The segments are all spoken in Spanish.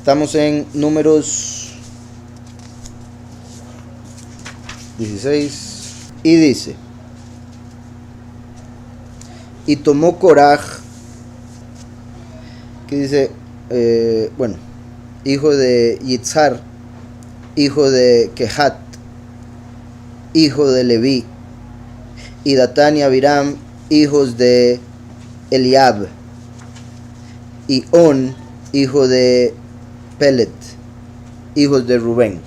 Estamos en Números 16 y dice: y tomó Coraj, que dice, hijo de Yitzhar, hijo de Kehat, hijo de Leví, y Datán y Abiram, hijos de Eliab, y On, hijo de Pelet, hijos de Rubén.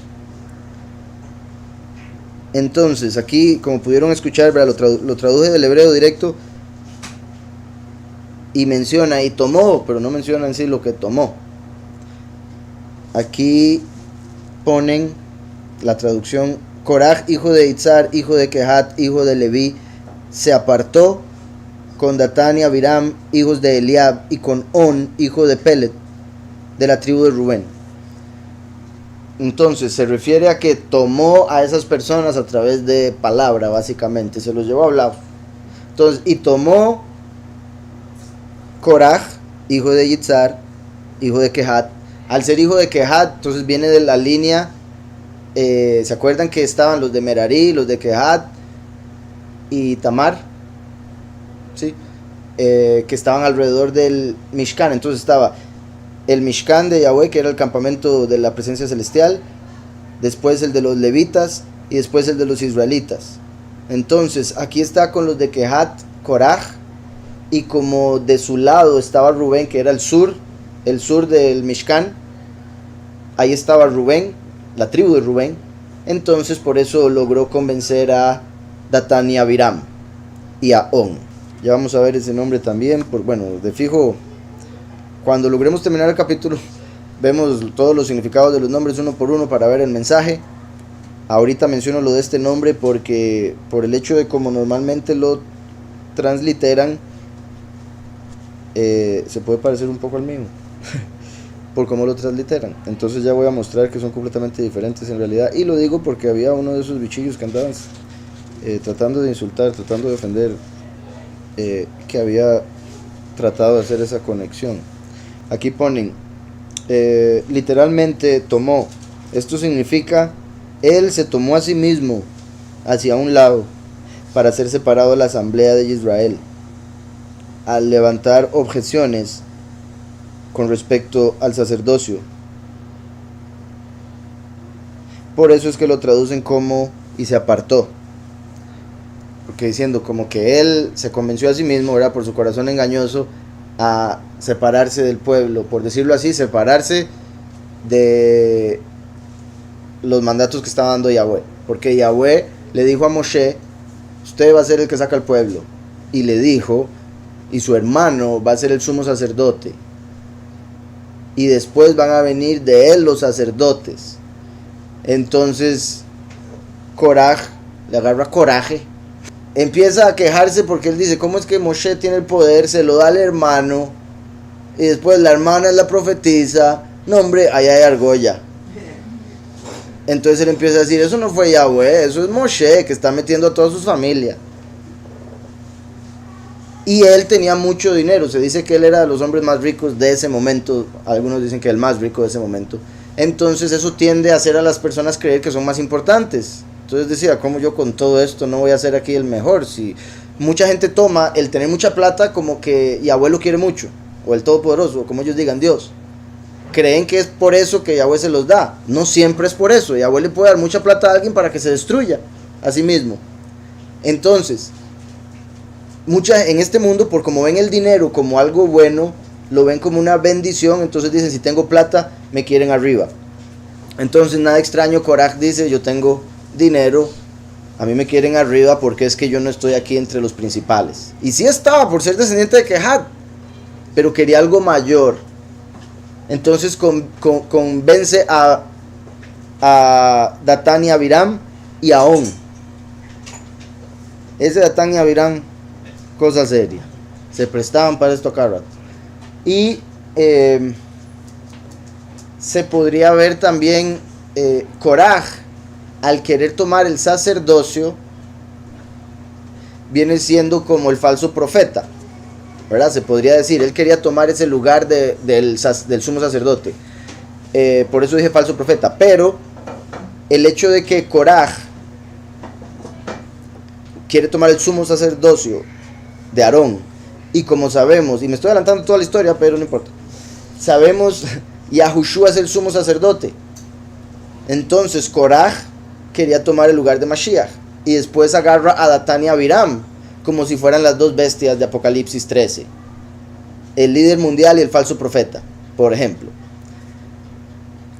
Entonces, aquí, como pudieron escuchar, lo traduje del hebreo directo y menciona y tomó, pero no menciona en sí lo que tomó. Aquí ponen la traducción: Coraj, hijo de Itzar, hijo de Kehat, hijo de Leví, se apartó con Datán y Abiram, hijos de Eliab, y con On, hijo de Pelet, de la tribu de Rubén. Entonces se refiere a que tomó a esas personas a través de palabra, básicamente, se los llevó a hablar. Entonces, y tomó Coraj, hijo de Yitzhar, hijo de Kehat. Al ser hijo de Kehat, entonces viene de la línea, ¿se acuerdan que estaban los de Merari, los de Kehat y Tamar? ¿Sí? Que estaban alrededor del Mishkan. Entonces estaba el Mishkan de Yahweh, que era el campamento de la presencia celestial, después el de los levitas y después el de los israelitas. Entonces aquí está con los de Kehat, Coraj, y como de su lado estaba Rubén, que era el sur del Mishkan, ahí estaba Rubén, la tribu de Rubén. Entonces por eso logró convencer a Datán y Abiram y a On. Ya vamos a ver ese nombre también, de fijo, cuando logremos terminar el capítulo, vemos todos los significados de los nombres uno por uno para ver el mensaje. Ahorita menciono lo de este nombre porque por el hecho de cómo normalmente lo transliteran, se puede parecer un poco al mío por cómo lo transliteran. Entonces ya voy a mostrar que son completamente diferentes en realidad, y lo digo porque había uno de esos bichillos que andaban tratando de insultar, tratando de ofender, que había tratado de hacer esa conexión. Aquí ponen literalmente tomó. Esto significa él se tomó a sí mismo hacia un lado para ser separado de la asamblea de Israel, al levantar objeciones con respecto al sacerdocio. Por eso es que lo traducen como y se apartó, porque diciendo como que él se convenció a sí mismo, ¿verdad?, por su corazón engañoso, a separarse del pueblo, por decirlo así, separarse de los mandatos que estaba dando Yahweh, porque Yahweh le dijo a Moshe: usted va a ser el que saca al pueblo, y le dijo, y su hermano va a ser el sumo sacerdote, y después van a venir de él los sacerdotes. Entonces Coraj le agarra coraje, empieza a quejarse porque él dice: ¿cómo es que Moshe tiene el poder? Se lo da al hermano, y después la hermana es la profetisa. No, hombre, allá hay argolla. Entonces él empieza a decir: eso no fue Yahweh, eso es Moshe, que está metiendo a toda su familia. Y él tenía mucho dinero, se dice que él era de los hombres más ricos de ese momento, algunos dicen que el más rico de ese momento. Entonces eso tiende a hacer a las personas creer que son más importantes. Entonces decía: ¿cómo yo con todo esto no voy a ser aquí el mejor? Si mucha gente toma el tener mucha plata como que Yahweh lo quiere mucho, o el Todopoderoso, o como ellos digan, Dios. Creen que es por eso que Yahweh se los da. No siempre es por eso. Yahweh le puede dar mucha plata a alguien para que se destruya a sí mismo. Entonces, en este mundo, por como ven el dinero como algo bueno, lo ven como una bendición. Entonces dicen: si tengo plata, me quieren arriba. Entonces nada extraño, Coraj dice: yo tengo dinero, a mí me quieren arriba porque es que yo no estoy aquí entre los principales. Y sí estaba por ser descendiente de Kehat, pero quería algo mayor. Entonces convence a Datán y Abiram y a On. Ese Datán y Abiram, cosa seria, se prestaban para esto cada rato. Y se podría ver también Coraj, al querer tomar el sacerdocio, viene siendo como el falso profeta, ¿verdad? Se podría decir, él quería tomar ese lugar del sumo sacerdote. Por eso dije falso profeta. Pero el hecho de que Koraj quiere tomar el sumo sacerdocio de Aarón, y como sabemos, y me estoy adelantando toda la historia, pero no importa, sabemos, Yahushua es el sumo sacerdote. Entonces Koraj quería tomar el lugar de Mashiach, y después agarra a Datán y a Abiram como si fueran las dos bestias de Apocalipsis 13, el líder mundial y el falso profeta, por ejemplo.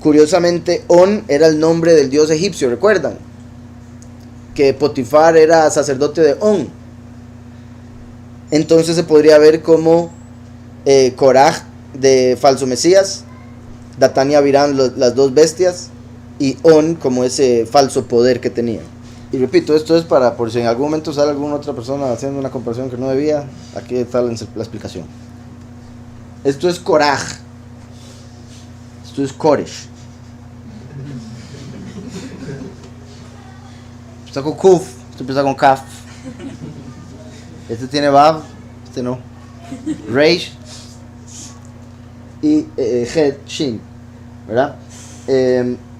Curiosamente, On era el nombre del dios egipcio, ¿recuerdan? Que Potifar era sacerdote de On. Entonces se podría ver como Koraj de falso Mesías, Datán y Abiram las dos bestias, y On como ese falso poder que tenía. Y repito, esto es para, por si en algún momento sale alguna otra persona haciendo una comparación que no debía, aquí está la explicación. Esto es Koraj. Esto es Koresh. Empieza con Kuf, esto empieza con Kaf. Este tiene Vav, este no. Reish y Het, Shin, ¿verdad?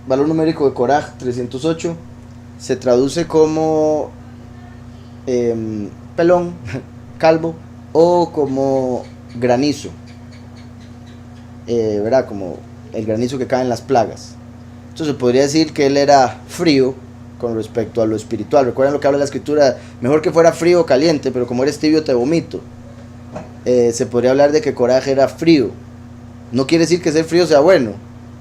Valor numérico de Koraj, 308. Se traduce como pelón, calvo, o como granizo, ¿verdad? Como el granizo que cae en las plagas. Entonces se podría decir que él era frío con respecto a lo espiritual. Recuerden lo que habla la escritura: mejor que fuera frío o caliente, pero como eres tibio te vomito. Se podría hablar de que Koraj era frío. No quiere decir que ser frío sea bueno,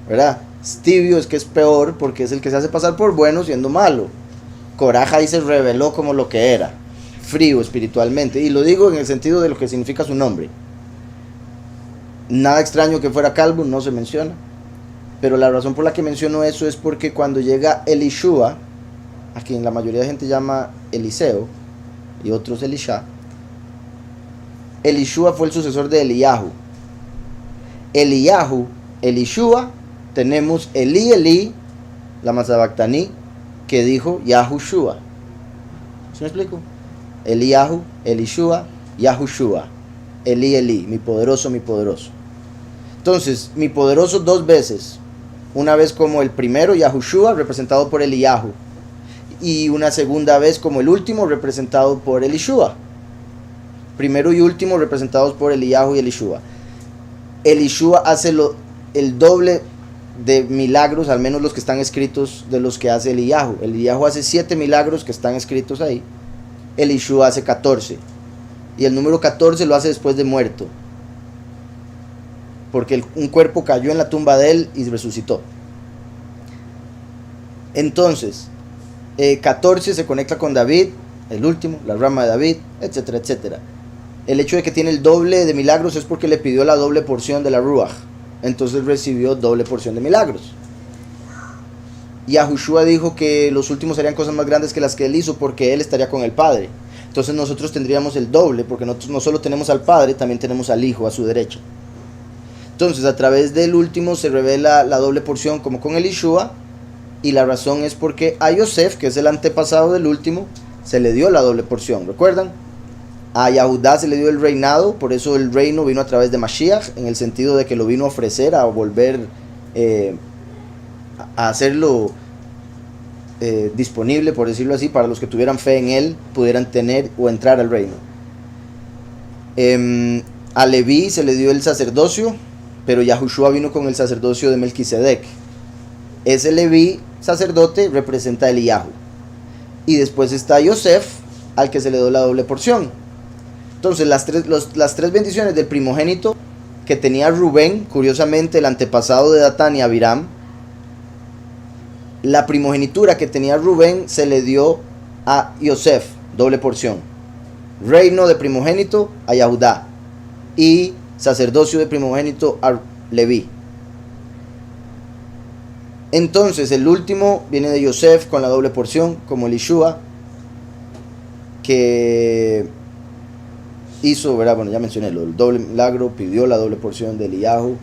¿verdad? Tibio es que es peor, porque es el que se hace pasar por bueno siendo malo. Koraj ahí se reveló como lo que era, frío espiritualmente, y lo digo en el sentido de lo que significa su nombre. Nada extraño que fuera calvo, no se menciona, pero la razón por la que menciono eso es porque cuando llega Elishua, a quien la mayoría de gente llama Eliseo y otros Elisha, Elishua fue el sucesor de Eliyahu. Elishua, tenemos Eli, la Mazabactaní, que dijo Yahushua. ¿Sí me explico? Eliyahu, Elishua, Yahushua. Eli, mi poderoso, mi poderoso. Entonces, mi poderoso dos veces. Una vez como el primero, Yahushua, representado por Eliyahu. Y una segunda vez como el último, representado por Elishua. Primero y último representados por Eliyahu y Elishua. Elishua hace el doble de milagros, al menos los que están escritos, de los que hace Eliyahu. Eliyahu hace 7 milagros que están escritos ahí. Elishua hace 14. Y el número 14 lo hace después de muerto, porque un cuerpo cayó en la tumba de él y resucitó. Entonces, 14 se conecta con David, el último, la rama de David, etcétera, etcétera. El hecho de que tiene el doble de milagros es porque le pidió la doble porción de la Ruach. Entonces recibió doble porción de milagros. Yahushua dijo que los últimos serían cosas más grandes que las que él hizo, porque él estaría con el Padre. Entonces nosotros tendríamos el doble, porque nosotros no solo tenemos al Padre, también tenemos al Hijo a su derecha. Entonces a través del último se revela la doble porción como con Elishua, y la razón es porque a Yosef, que es el antepasado del último, se le dio la doble porción. ¿Recuerdan? A Yahudá se le dio el reinado, por eso el reino vino a través de Mashiach, en el sentido de que lo vino a ofrecer, a volver a hacerlo disponible, por decirlo así, para los que tuvieran fe en él, pudieran tener o entrar al reino. A Leví se le dio el sacerdocio, pero Yahushua vino con el sacerdocio de Melquisedec. Ese Leví, sacerdote, representa a Eliyahu. Y después está Yosef, al que se le dio la doble porción. Entonces las tres bendiciones del primogénito que tenía Rubén, curiosamente el antepasado de Datán y Abiram, la primogenitura que tenía Rubén se le dio a Yosef, doble porción. Reino de primogénito a Yahudá y sacerdocio de primogénito a Leví. Entonces el último viene de Yosef con la doble porción, como Elishua, que hizo, ¿verdad? Bueno, ya mencioné el doble milagro, pidió la doble porción de Eliyahu.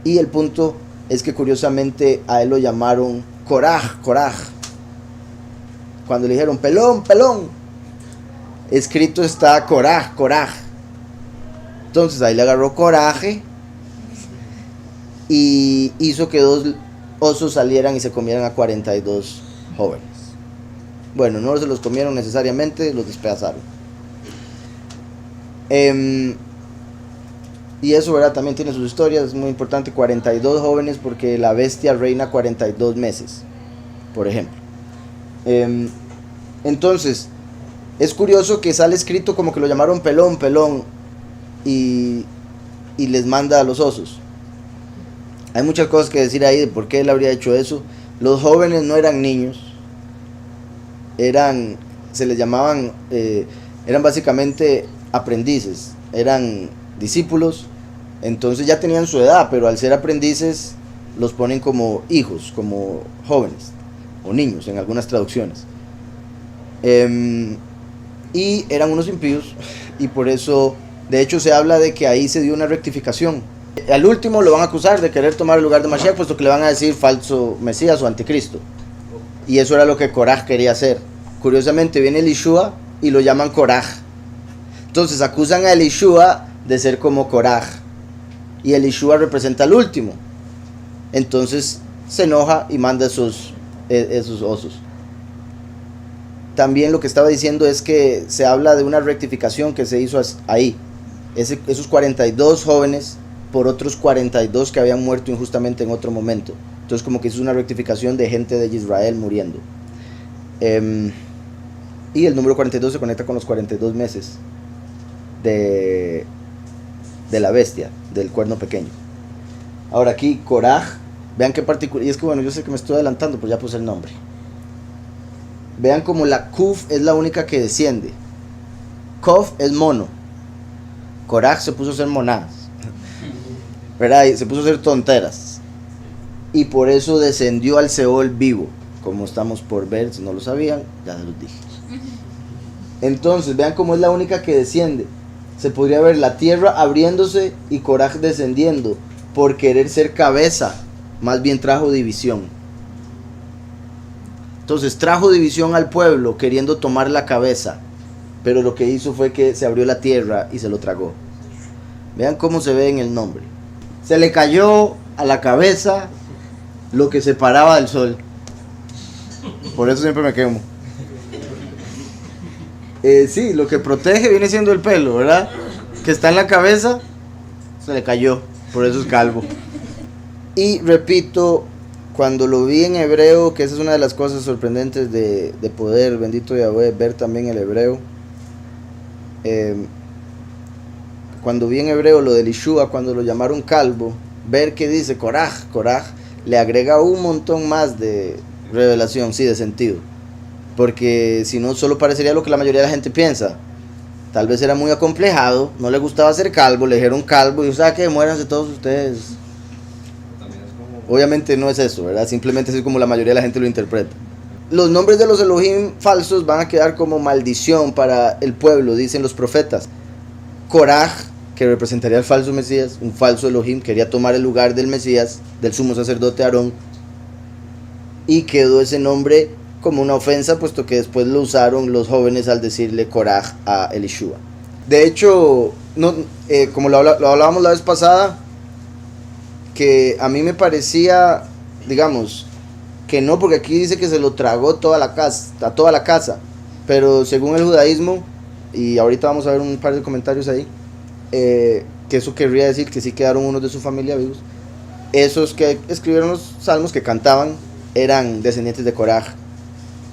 Y el punto es que curiosamente a él lo llamaron Koraj. Cuando le dijeron pelón, escrito está Koraj. Entonces ahí le agarró coraje y hizo que 2 osos salieran y se comieran a 42 jóvenes. Bueno, no se los comieron necesariamente, los despedazaron. Y eso, ¿verdad? También tiene sus historias, es muy importante. 42 jóvenes porque la bestia reina 42 meses, por ejemplo. Entonces, es curioso que sale escrito como que lo llamaron pelón, y les manda a los osos. Hay muchas cosas que decir ahí de por qué él habría hecho eso. Los jóvenes no eran niños, se les llamaban, eran básicamente aprendices, eran discípulos, entonces ya tenían su edad, pero al ser aprendices los ponen como hijos, como jóvenes o niños en algunas traducciones. Y eran unos impíos, y por eso, de hecho, se habla de que ahí se dio una rectificación. Al último lo van a acusar de querer tomar el lugar de Mashiach, puesto que le van a decir falso Mesías o anticristo. Y eso era lo que Koraj quería hacer. Curiosamente viene Elishua y lo llaman Koraj. Entonces acusan a Elishua de ser como Koraj. Y Elishua representa al último. Entonces se enoja y manda esos osos. También lo que estaba diciendo es que se habla de una rectificación que se hizo ahí. Esos 42 jóvenes por otros 42 que habían muerto injustamente en otro momento. Entonces como que hizo una rectificación de gente de Israel muriendo. Y el número 42 se conecta con los 42 meses de la bestia, del cuerno pequeño. Ahora aquí Koraj, vean qué particular, y es que bueno, yo sé que me estoy adelantando, pero ya puse el nombre. Vean como la Kuf es la única que desciende. Kof es mono. Koraj se puso a hacer monadas, ¿verdad? Y se puso a hacer tonteras. Y por eso descendió al Seol vivo, como estamos por ver. Si no lo sabían, ya se los dije. Entonces, vean cómo es la única que desciende. Se podría ver la tierra abriéndose y Koraj descendiendo por querer ser cabeza. Más bien trajo división. Entonces trajo división al pueblo queriendo tomar la cabeza. Pero lo que hizo fue que se abrió la tierra y se lo tragó. Vean cómo se ve en el nombre. Se le cayó a la cabeza lo que separaba del sol. Por eso siempre me quemo. Sí, lo que protege viene siendo el pelo, ¿verdad? Que está en la cabeza, se le cayó. Por eso es calvo. Y repito, cuando lo vi en hebreo, que esa es una de las cosas sorprendentes de poder, bendito Yahweh, ver también el hebreo. Cuando vi en hebreo lo de Elishua, cuando lo llamaron calvo, ver que dice Koraj, le agrega un montón más de revelación, sí, de sentido. Porque si no, solo parecería lo que la mayoría de la gente piensa. Tal vez era muy acomplejado, no le gustaba ser calvo, le dijeron calvo y o sea que muéranse todos ustedes. Obviamente no es eso, ¿verdad? Simplemente es como la mayoría de la gente lo interpreta. Los nombres de los Elohim falsos van a quedar como maldición para el pueblo, dicen los profetas. Koraj, que representaría al falso Mesías, un falso Elohim, quería tomar el lugar del Mesías, del sumo sacerdote Aarón, y quedó ese nombre como una ofensa, puesto que después lo usaron los jóvenes al decirle Koraj a Elishua. De hecho, como lo hablábamos la vez pasada, que a mí me parecía, digamos, que no, porque aquí dice que se lo tragó toda la casa, pero según el judaísmo, y ahorita vamos a ver un par de comentarios ahí, que eso querría decir que sí quedaron unos de su familia vivos. Esos que escribieron los salmos, que cantaban, eran descendientes de Koraj.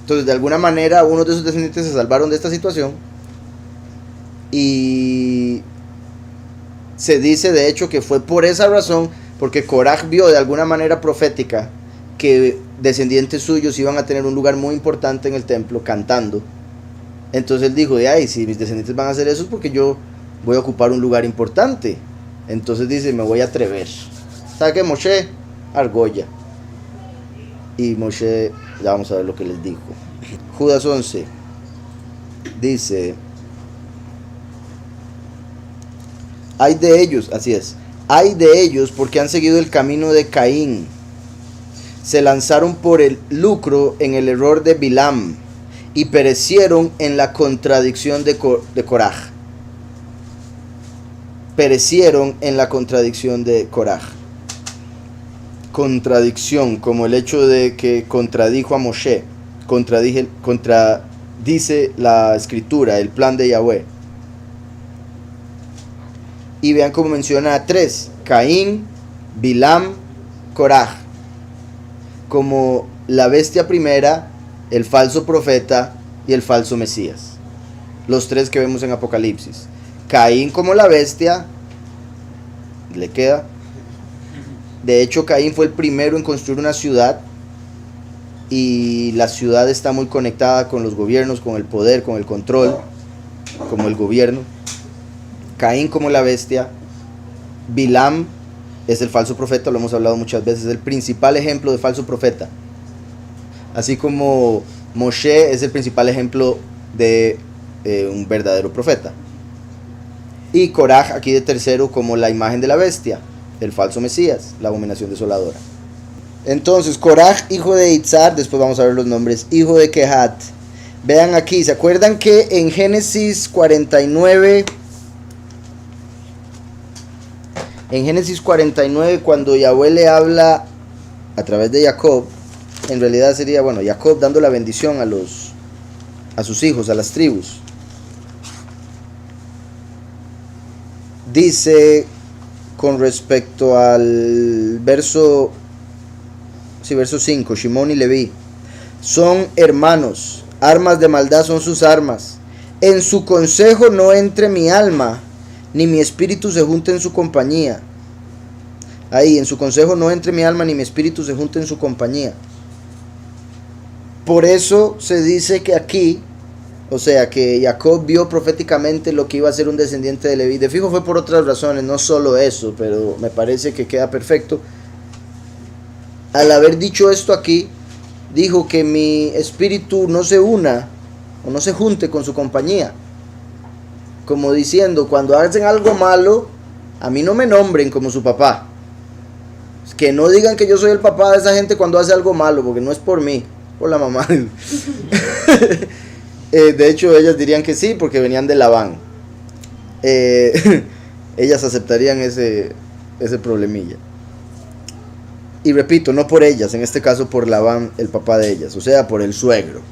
Entonces, de alguna manera, unos de esos descendientes se salvaron de esta situación. Y se dice, de hecho, que fue por esa razón, porque Koraj vio de alguna manera profética que descendientes suyos iban a tener un lugar muy importante en el templo cantando. Entonces él dijo, ay, si mis descendientes van a hacer eso es porque yo voy a ocupar un lugar importante. Entonces dice, me voy a atrever. ¿Sabe qué? Moshe, argolla. Y Moshe, ya vamos a ver lo que les dijo. Judas 11 dice, hay de ellos, así es, hay de ellos porque han seguido el camino de Caín, se lanzaron por el lucro en el error de Bilam y perecieron en la contradicción de Koraj. Perecieron en la contradicción de Koraj. contradicción, como el hecho de que contradijo a Moshe, contradice la escritura, el plan de Yahweh. Y vean cómo menciona a 3, Caín, Bilam, Coraj, como la bestia primera, el falso profeta y el falso Mesías. Los 3 que vemos en Apocalipsis. Caín como la bestia, le queda. De hecho, Caín fue el primero en construir una ciudad, y la ciudad está muy conectada con los gobiernos, con el poder, con el control, como el gobierno. Caín como la bestia. Bilam es el falso profeta, lo hemos hablado muchas veces, el principal ejemplo de falso profeta. Así como Moshe es el principal ejemplo de un verdadero profeta. Y Coraj aquí de tercero como la imagen de la bestia, el falso Mesías, la abominación desoladora. Entonces, Coraj, hijo de Itzar, después vamos a ver los nombres, hijo de Kehat. Vean aquí, ¿se acuerdan que en Génesis 49, cuando Yahweh le habla a través de Jacob, en realidad sería, Jacob dando la bendición a sus hijos, a las tribus. Dice con respecto al verso 5, Shimón y Leví son hermanos, armas de maldad son sus armas. En su consejo no entre mi alma, ni mi espíritu se junte en su compañía. Ahí, en su consejo no entre mi alma, ni mi espíritu se junte en su compañía. Por eso se dice que aquí, o sea, que Jacob vio proféticamente lo que iba a ser un descendiente de Leví. De fijo fue por otras razones, no solo eso, pero me parece que queda perfecto. Al haber dicho esto aquí, dijo que mi espíritu no se una o no se junte con su compañía. Como diciendo, cuando hacen algo malo, a mí no me nombren como su papá. Que no digan que yo soy el papá de esa gente cuando hace algo malo, porque no es por mí, por la mamá. De hecho, ellas dirían que sí, porque venían de Labán. Ellas aceptarían ese problemilla. Y repito, no por ellas, en este caso por Labán, el papá de ellas, o sea, por el suegro.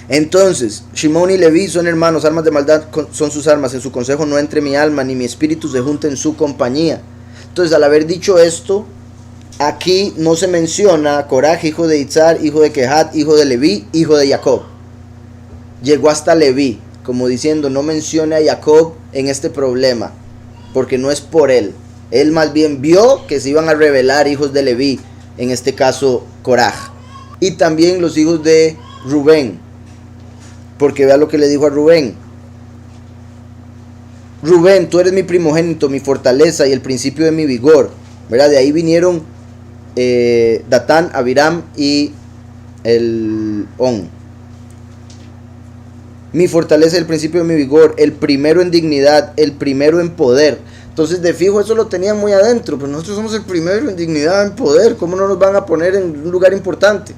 Entonces, Shimón y Leví son hermanos, armas de maldad son sus armas. En su consejo no entre mi alma, ni mi espíritu se junte en su compañía. Entonces, al haber dicho esto, aquí no se menciona Coraj, hijo de Itzar, hijo de Kehat, hijo de Leví, hijo de Jacob. Llegó hasta Leví, como diciendo, no mencione a Jacob en este problema, porque no es por él. Él más bien vio que se iban a revelar hijos de Leví, en este caso Coraj. Y también los hijos de Rubén, porque vea lo que le dijo a Rubén. Rubén, tú eres mi primogénito, mi fortaleza y el principio de mi vigor. ¿Verdad? De ahí vinieron Datán, Abiram y el On. Mi fortaleza y el principio de mi vigor, el primero en dignidad, el primero en poder. Entonces, de fijo, eso lo tenían muy adentro, pero nosotros somos el primero en dignidad, en poder. ¿Cómo no nos van a poner en un lugar importante?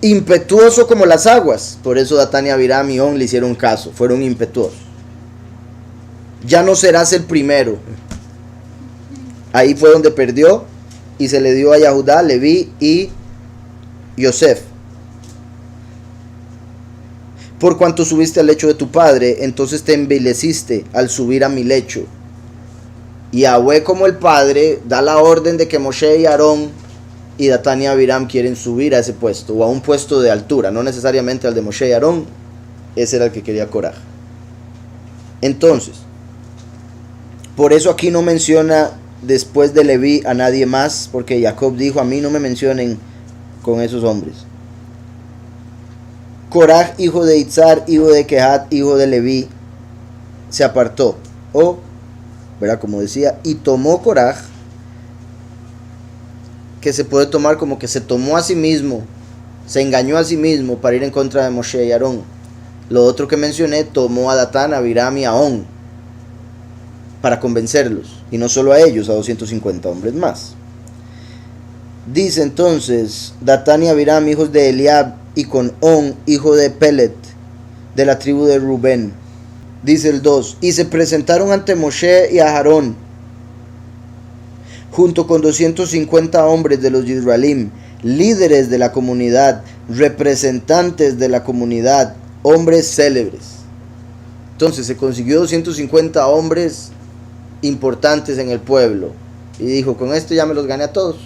Impetuoso como las aguas. Por eso Datán y Abiram y On le hicieron caso, fueron impetuosos. Ya no serás el primero. Ahí fue donde perdió y se le dio a Yahudá, Leví y Yosef. Por cuanto subiste al lecho de tu padre, entonces te envileciste al subir a mi lecho. Y Yahweh, como el padre, da la orden de que Moshe y Aarón y Datán y Abiram quieren subir a ese puesto, o a un puesto de altura, no necesariamente al de Moshe y Aarón. Ese era el que quería Coraj. Entonces, por eso aquí no menciona después de Leví a nadie más, porque Jacob dijo, a mí no me mencionen con esos hombres. Coraj, hijo de Itzar, hijo de Kehat, hijo de Leví, se apartó, ¿verdad? Como decía, y tomó Coraj, que se puede tomar como que se tomó a sí mismo, se engañó a sí mismo para ir en contra de Moshe y Aarón. Lo otro que mencioné, tomó a Datán, a Abiram y a On para convencerlos, y no solo a ellos, a 250 hombres más. Dice entonces, Datán y Abiram, hijos de Eliab, y con On, hijo de Pelet, de la tribu de Rubén. Dice el 2, y se presentaron ante Moshe y a Aarón, junto con 250 hombres de los Yisraelim, líderes de la comunidad, representantes de la comunidad, hombres célebres. Entonces se consiguió 250 hombres importantes en el pueblo y dijo, con esto ya me los gané a todos.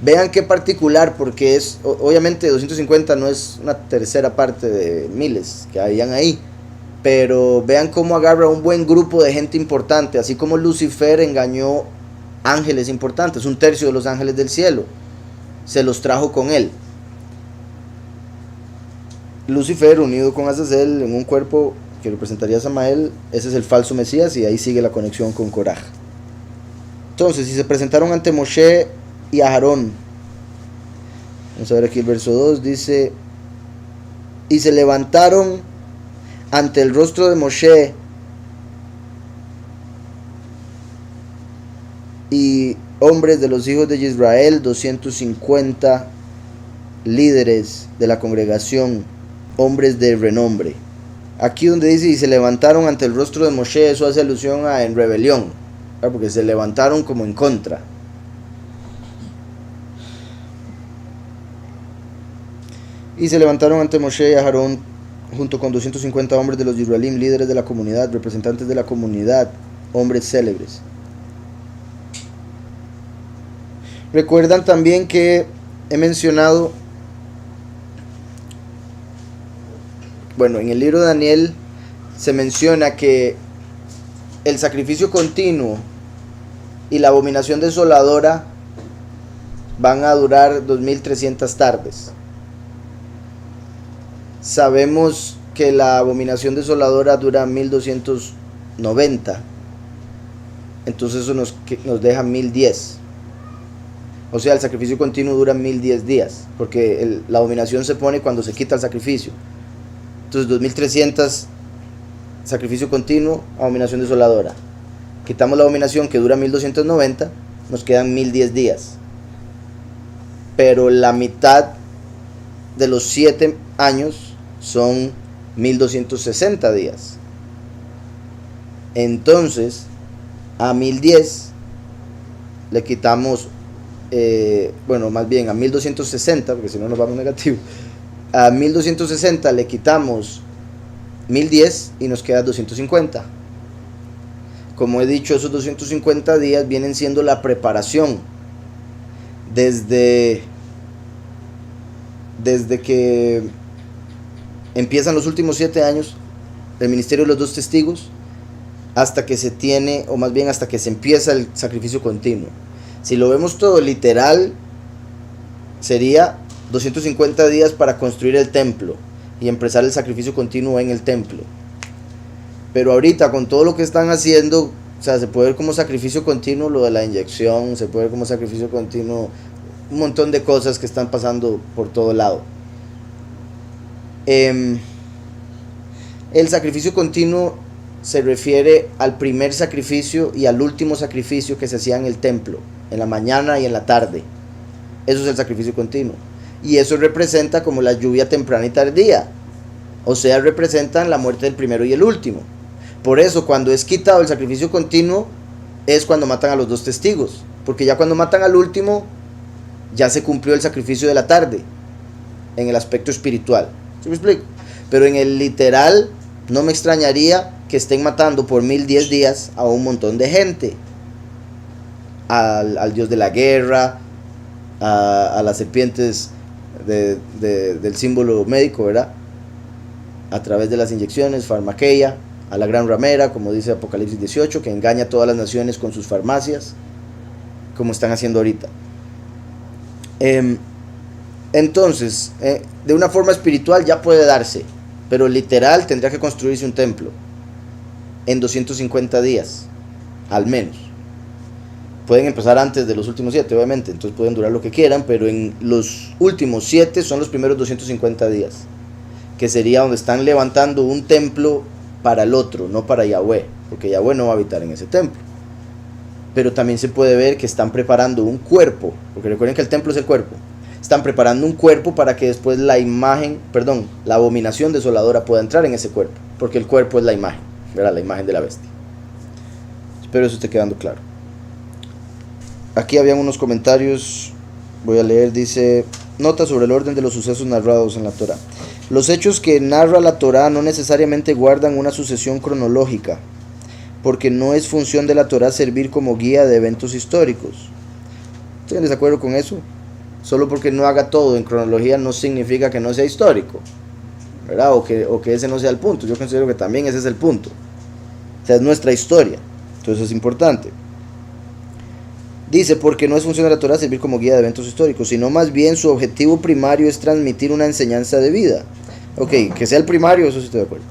Vean qué particular, porque es, obviamente 250 no es una tercera parte de miles que habían ahí, pero vean cómo agarra un buen grupo de gente importante, así como Lucifer engañó ángeles importantes, un tercio de los ángeles del cielo, se los trajo con él. Lucifer unido con Azazel en un cuerpo que representaría a Samael, ese es el falso Mesías, y ahí sigue la conexión con Korah. Entonces, si se presentaron ante Moshe y a Aarón, vamos a ver aquí el verso 2, dice, y se levantaron ante el rostro de Moshe y hombres de los hijos de Israel, 250 líderes de la congregación, hombres de renombre. Aquí donde dice, y se levantaron ante el rostro de Moshe, eso hace alusión a en rebelión, ¿verdad? Porque se levantaron como en contra. Y se levantaron ante Moshe y Aarón junto con 250 hombres de los Yisraelim, líderes de la comunidad, representantes de la comunidad, hombres célebres. Recuerdan también que he mencionado, bueno, en el libro de Daniel se menciona que el sacrificio continuo y la abominación desoladora van a durar 2300 tardes. Sabemos que la abominación desoladora dura 1290, entonces eso nos deja 1010. O sea, el sacrificio continuo dura 1010 días, porque la abominación se pone cuando se quita el sacrificio. Entonces 2300 sacrificio continuo, abominación desoladora. Quitamos la abominación que dura 1290, nos quedan 1010 días. Pero la mitad de los 7 años son 1260 días. Entonces, a 1010 le quitamos, más bien a 1260, porque si no nos vamos negativo. A 1260 le quitamos 1010 y nos queda 250. Como he dicho, esos 250 días vienen siendo la preparación desde que empiezan los últimos 7 años del ministerio de los 2 testigos hasta que se tiene, o más bien hasta que se empieza el sacrificio continuo. Si lo vemos todo literal, sería 250 días para construir el templo y empezar el sacrificio continuo en el templo. Pero ahorita con todo lo que están haciendo, o sea, se puede ver como sacrificio continuo lo de la inyección, se puede ver como sacrificio continuo un montón de cosas que están pasando por todo lado. El sacrificio continuo se refiere al primer sacrificio y al último sacrificio que se hacía en el templo, en la mañana y en la tarde. Eso es el sacrificio continuo. Y eso representa como la lluvia temprana y tardía. O sea, representan la muerte del primero y el último. Por eso, cuando es quitado el sacrificio continuo, es cuando matan a los 2 testigos. Porque ya cuando matan al último, ya se cumplió el sacrificio de la tarde, en el aspecto espiritual. ¿Sí me explico? Pero en el literal, no me extrañaría que estén matando por 1010 días a un montón de gente. Al dios de la guerra, a las serpientes del símbolo médico, ¿verdad? A través de las inyecciones, farmaqueia, a la gran ramera, como dice Apocalipsis 18, que engaña a todas las naciones con sus farmacias, como están haciendo ahorita. Entonces, de una forma espiritual ya puede darse, pero literal tendría que construirse un templo en 250 días, al menos. Pueden empezar antes de los últimos 7, obviamente, entonces pueden durar lo que quieran, pero en los últimos 7 son los primeros 250 días, que sería donde están levantando un templo para el otro, no para Yahweh, porque Yahweh no va a habitar en ese templo. Pero también se puede ver que están preparando un cuerpo, porque recuerden que el templo es el cuerpo. Están preparando un cuerpo para que después la abominación desoladora pueda entrar en ese cuerpo, porque el cuerpo es la imagen, ¿verdad? La imagen de la bestia. Espero eso esté quedando claro. Aquí habían unos comentarios, voy a leer, dice: nota sobre el orden de los sucesos narrados en la Torá. Los hechos que narra la Torá no necesariamente guardan una sucesión cronológica, porque no es función de la Torá servir como guía de eventos históricos. ¿Estoy en desacuerdo con eso? Solo porque no haga todo en cronología no significa que no sea histórico, ¿verdad? O que ese no sea el punto. Yo considero que también ese es el punto. O sea, es nuestra historia. Entonces es importante. Dice: porque no es función de la Torá servir como guía de eventos históricos, sino más bien su objetivo primario es transmitir una enseñanza de vida. Ok, que sea el primario, eso sí estoy de acuerdo.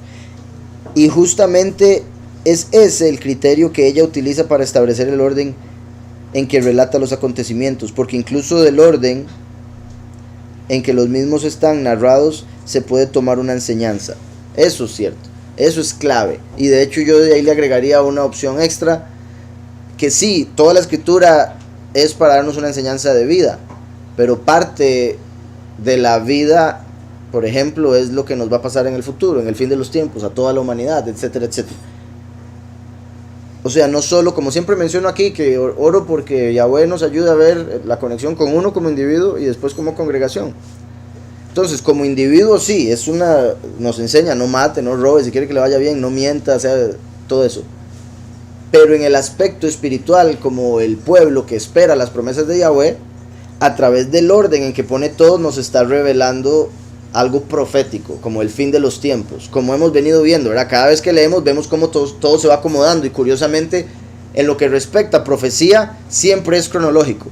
Y justamente es ese el criterio que ella utiliza para establecer el orden en que relata los acontecimientos, porque incluso del orden en que los mismos están narrados se puede tomar una enseñanza. Eso es cierto, eso es clave. Y de hecho yo de ahí le agregaría una opción extra, que sí, toda la escritura es para darnos una enseñanza de vida, pero parte de la vida, por ejemplo, es lo que nos va a pasar en el futuro, en el fin de los tiempos, a toda la humanidad, etcétera, etcétera. O sea, no solo, como siempre menciono aquí, que oro porque Yahweh nos ayuda a ver la conexión con uno como individuo y después como congregación. Entonces, como individuo sí, nos enseña: no mate, no robe, si quiere que le vaya bien, no mienta, o sea, todo eso. Pero en el aspecto espiritual, como el pueblo que espera las promesas de Yahweh, a través del orden en que pone todo, nos está revelando algo profético, como el fin de los tiempos, como hemos venido viendo, ¿verdad? Cada vez que leemos vemos cómo todo se va acomodando, y curiosamente, en lo que respecta a profecía, siempre es cronológico.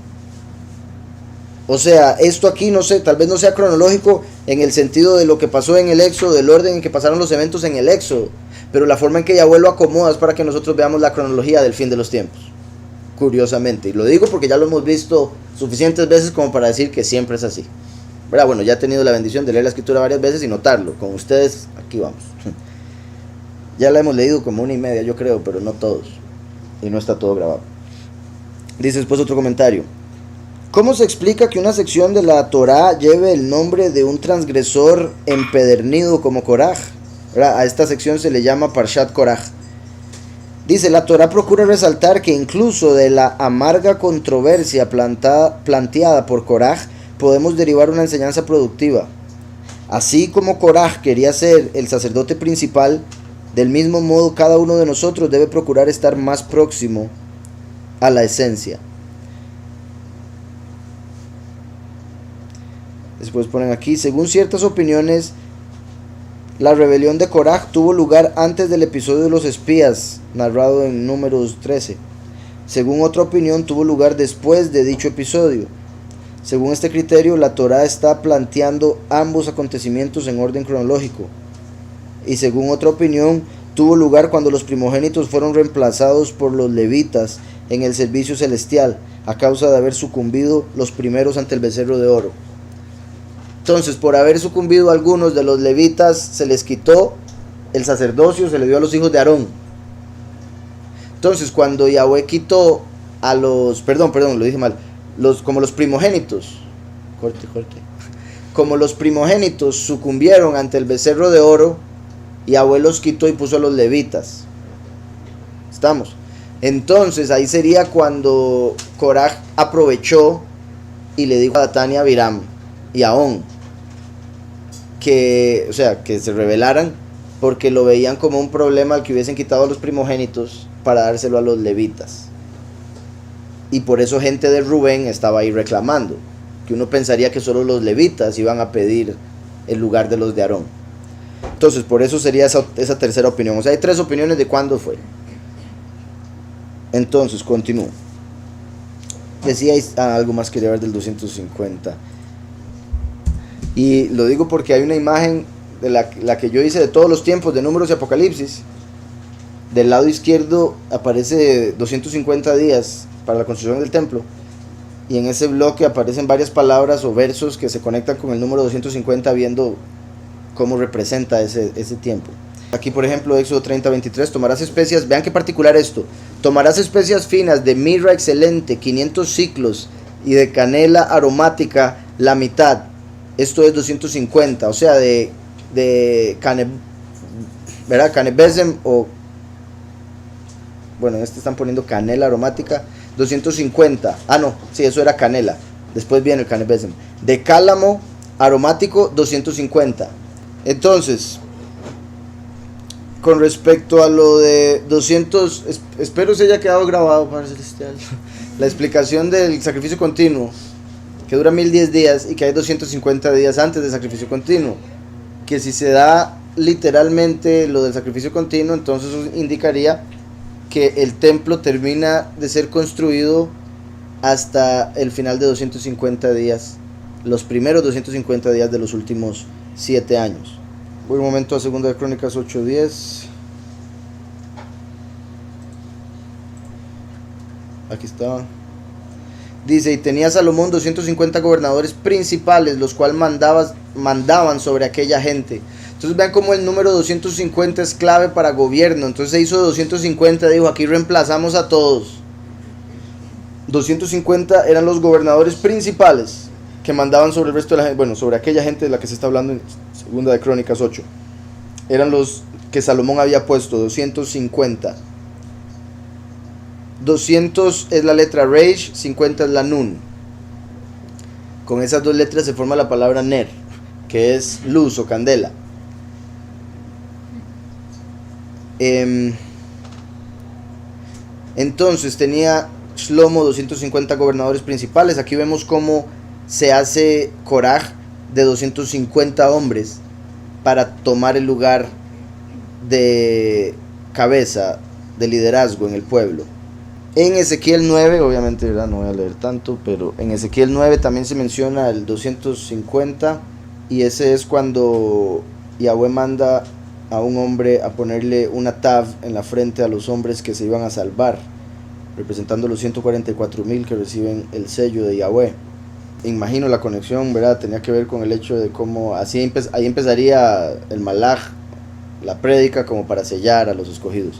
O sea, esto aquí, no sé, tal vez no sea cronológico en el sentido de lo que pasó en el Éxodo, del orden en que pasaron los eventos en el Éxodo, pero la forma en que Yahweh lo acomoda es para que nosotros veamos la cronología del fin de los tiempos, curiosamente. Y lo digo porque ya lo hemos visto suficientes veces como para decir que siempre es así, ¿verdad? Bueno, ya he tenido la bendición de leer la escritura varias veces y notarlo. Con ustedes, aquí vamos. Ya la hemos leído como 1:30, yo creo, pero no todos. Y no está todo grabado. Dice después otro comentario: ¿cómo se explica que una sección de la Torá lleve el nombre de un transgresor empedernido como Koraj? A esta sección se le llama Parshat Koraj. Dice: la Torá procura resaltar que incluso de la amarga controversia planteada por Koraj podemos derivar una enseñanza productiva. Así como Koraj quería ser el sacerdote principal, del mismo modo cada uno de nosotros debe procurar estar más próximo a la esencia. Después ponen aquí: según ciertas opiniones, la rebelión de Koraj tuvo lugar antes del episodio de los espías, narrado en Números 13. Según otra opinión, tuvo lugar después de dicho episodio. Según este criterio, la Torá está planteando ambos acontecimientos en orden cronológico. Y según otra opinión, tuvo lugar cuando los primogénitos fueron reemplazados por los levitas en el servicio celestial, a causa de haber sucumbido los primeros ante el becerro de oro. Entonces, por haber sucumbido a algunos de los levitas, se les quitó el sacerdocio, se le dio a los hijos de Aarón. Entonces, cuando Yahweh quitó a los, perdón, lo dije mal, como los primogénitos, como los primogénitos sucumbieron ante el becerro de oro, Yahweh los quitó y puso a los levitas. ¿Estamos? Entonces, ahí sería cuando Koraj aprovechó y le dijo a Datán y a Abiram y a On que se rebelaran, porque lo veían como un problema al que hubiesen quitado a los primogénitos para dárselo a los levitas. Y por eso gente de Rubén estaba ahí reclamando, que uno pensaría que solo los levitas iban a pedir el lugar de los de Aarón. Entonces, por eso sería esa tercera opinión. O sea, hay tres opiniones de cuándo fue. Entonces, continúo. Decía algo más que quería ver del 250. Y lo digo porque hay una imagen de la que yo hice de todos los tiempos de Números y Apocalipsis. Del lado izquierdo aparece 250 días para la construcción del templo, y en ese bloque aparecen varias palabras o versos que se conectan con el número 250, viendo cómo representa ese tiempo. Aquí, por ejemplo, Éxodo 30:23: tomarás especias, vean qué particular esto, tomarás especias finas de mirra excelente, 500 ciclos, y de canela aromática la mitad. Esto es 250, o sea, de canebesem, o bueno, en este están poniendo canela aromática, 250. Ah, no, sí, eso era canela. Después viene el canebésem. De cálamo aromático, 250. Entonces, con respecto a lo de 200, espero se haya quedado grabado, Padre Celestial, la explicación del sacrificio continuo, que dura 1010 días y que hay 250 días antes del sacrificio continuo. Que si se da literalmente lo del sacrificio continuo, entonces eso indicaría que el templo termina de ser construido hasta el final de 250 días, los primeros 250 días de los últimos 7 años. Voy un momento a 2 de Crónicas 8:10. Aquí está. Dice, y tenía Salomón 250 gobernadores principales, los cuales mandaban sobre aquella gente. Entonces vean cómo el número 250 es clave para gobierno. Entonces se hizo 250, dijo, aquí reemplazamos a todos. 250 eran los gobernadores principales que mandaban sobre el resto de la gente, bueno, sobre aquella gente de la que se está hablando en 2 de Crónicas 8. Eran los que Salomón había puesto, 250. 200 es la letra Reish, 50 es la Nun. Con esas dos letras se forma la palabra Ner, que es luz o candela. Entonces tenía Shlomo 250 gobernadores principales. Aquí vemos cómo se hace Koraj de 250 hombres para tomar el lugar de cabeza, de liderazgo en el pueblo. En Ezequiel 9, obviamente, ¿verdad? No voy a leer tanto, pero en Ezequiel 9 también se menciona el 250, y ese es cuando Yahweh manda a un hombre a ponerle una tav en la frente a los hombres que se iban a salvar, representando los 144,000 que reciben el sello de Yahweh. Imagino la conexión, ¿verdad? Tenía que ver con el hecho de cómo ahí empezaría el malaj, la prédica, como para sellar a los escogidos.